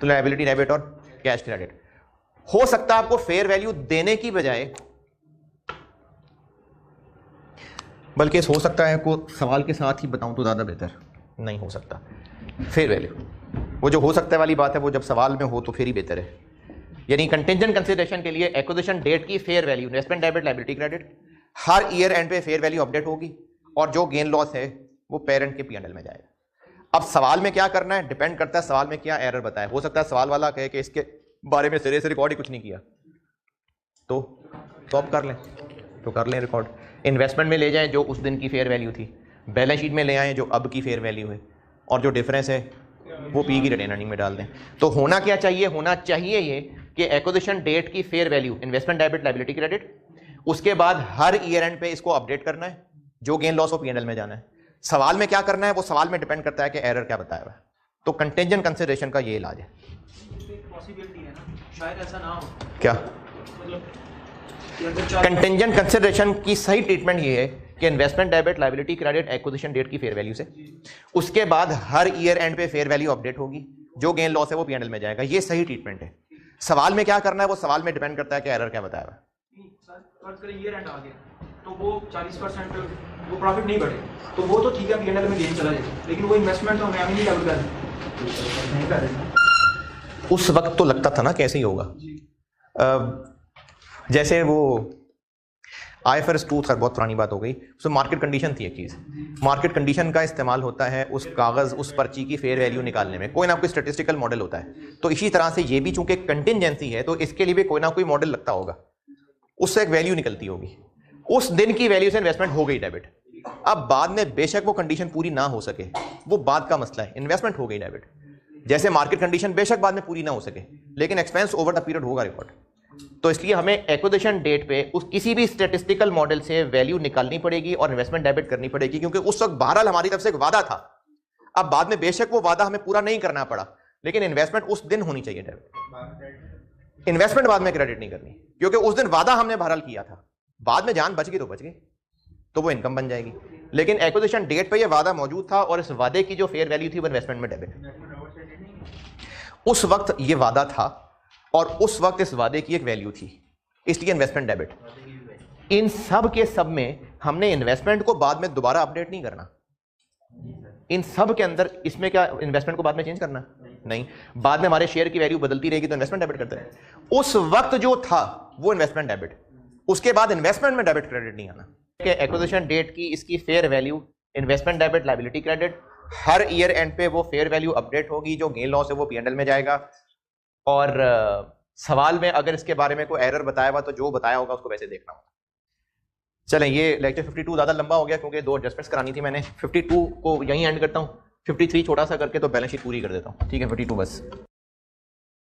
S1: तो लायबिलिटी डेबिट और कैश क्रेडिट। हो सकता है आपको फेयर वैल्यू देने की बजाय, बल्कि हो सकता है को सवाल के साथ ही बताऊं तो ज्यादा बेहतर, नहीं हो सकता फेयर वैल्यू, वो जो हो सकता है वाली बात है वो जब सवाल में हो तो फिर ही बेहतर है। यानी कंटिंजेंट कंसिडरेशन के लिए एक्विजिशन डेट की fair value, investment debit liability credit, हर ईयर एंड पे फेयर वैल्यू अपडेट होगी, और जो गेन लॉस है वो पेरेंट के P&L में जाएगा। अब सवाल में क्या करना है डिपेंड करता है सवाल में क्या एरर बताया। हो सकता है सवाल वाला कहे कि इसके बारे में सिरे से रिकॉर्ड ही कुछ नहीं किया, तो अब कर लें, तो कर लें रिकॉर्ड। इन्वेस्टमेंट में ले जाएं जो उस दिन की फेयर वैल्यू थी, बैलेंस शीट में ले आएं जो अब की फेयर वैल्यू है, और जो डिफरेंस है वो पी की रिटेन अर्निंग में डाल दें। तो होना क्या चाहिए? होना चाहिए ये कि एक्विजिशन डेट की fair value, investment debit liability credit, उसके बाद हर ईयर एंड पे इसको अपडेट करना है, जो गेन लॉस हो P&L में जाना है। सवाल में क्या करना है वो सवाल में डिपेंड करता है कि एरर क्या बताया हुआ है। तो कंटिंजेंट कंसिडरेशन का ये इलाज है।
S5: पॉसिबिलिटी है ना, शायद ऐसा ना हो।
S1: क्या
S5: मतलब कि अगर 4
S1: कंटिंजेंट कंसिडरेशन की सही ट्रीटमेंट ये है कि investment debit, liability credit, acquisition date की फेयर वैल्यू से, उसके बाद हर ईयर एंड पे फेयर वैल्यू अपडेट होगी, जो गेन लॉस है वो P&L में जाएगा। ये सही ट्रीटमेंट है। सवाल में क्या करना है वो सवाल में डिपेंड करता है कि एरर क्या बताया हुआ है।
S5: फर्ज करें ईयर एंड आ गया तो वो 40% वो प्रॉफिट नहीं बढ़े तो वो तो ठीक है, P&L में गेन चला जाएगा, लेकिन वो इन्वेस्टमेंट तो हमें अभी नहीं कर नहीं कर रहे।
S1: उस वक्त तो लगता था ना कैसे ही होगा। जैसे वो IFRS 2 था, बहुत पुरानी बात हो गई, उसमें मार्केट कंडीशन थी एक चीज़। मार्केट कंडीशन का इस्तेमाल होता है उस कागज़, उस पर्ची की फेयर वैल्यू निकालने में, कोई ना कोई स्टैटिस्टिकल मॉडल होता है। तो इसी तरह से ये भी चूंकि कंटिंजेंसी है तो इसके लिए भी कोई ना कोई मॉडल लगता होगा, उससे एक वैल्यू निकलती होगी, उस दिन की वैल्यू से इन्वेस्टमेंट हो गई डेबिट। अब बाद में बेशक वो कंडीशन पूरी ना हो सके, वो बाद का मसला है, इन्वेस्टमेंट हो गई डेबिट। जैसे मार्केट कंडीशन बेशक बाद में पूरी ना हो सके, लेकिन एक्सपेंस ओवर द पीरियड होगा रिकॉर्ड। तो इसलिए हमें एक्विजिशन डेट पे उस किसी भी स्टैटिस्टिकल मॉडल से वैल्यू निकालनी पड़ेगी और इन्वेस्टमेंट डेबिट करनी पड़ेगी, क्योंकि उस वक्त बहरहाल हमारी तरफ से एक वादा था। अब बाद में बेशक वो वादा हमें पूरा नहीं करना पड़ा, लेकिन इन्वेस्टमेंट उस दिन होनी चाहिए डेबिट। इन्वेस्टमेंट बाद में क्रेडिट नहीं करनी, क्योंकि उस दिन वादा हमने बहरहाल किया था। बाद में जान बच गई तो बच गई, तो वो इनकम बन जाएगी। लेकिन एक्विजिशन डेट पे ये वादा मौजूद था और इस वादे की जो फेयर वैल्यू थी वो इन्वेस्टमेंट में डेबिट। उस वक्त ये वादा था और उस वक्त इस वादे की एक वैल्यू थी, इसलिए इन्वेस्टमेंट डेबिट। इन सब के सब में हमने इन्वेस्टमेंट को बाद में दोबारा अपडेट नहीं करना। इन सब के अंदर इसमें क्या इन्वेस्टमेंट को बाद में चेंज करना? नहीं। बाद में हमारे शेयर की वैल्यू बदलती रहेगी तो इन्वेस्टमेंट डेबिट करते हैं। उस वक्त जो था वो इन्वेस्टमेंट डेबिट, उसके बाद इन्वेस्टमेंट में डेबिट क्रेडिट नहीं आना। एक्विजिशन डेट की इसकी fair value investment debit, liability credit, हर ईयर एंड पे वो फेयर वैल्यू अपडेट होगी, जो गेन लॉस है वो P&L में जाएगा। और सवाल में अगर इसके बारे में कोई एरर बताया हुआ तो जो बताया होगा उसको वैसे देखना होगा। चलें, ये लेक्चर 52 ज़्यादा लंबा हो गया क्योंकि 2 एडजस्टमेंट्स करानी थी मैंने। 52 को यहीं एंड करता हूँ, 53 छोटा सा करके तो बैलेंस शीट पूरी कर देता हूँ। ठीक है, 52 बस।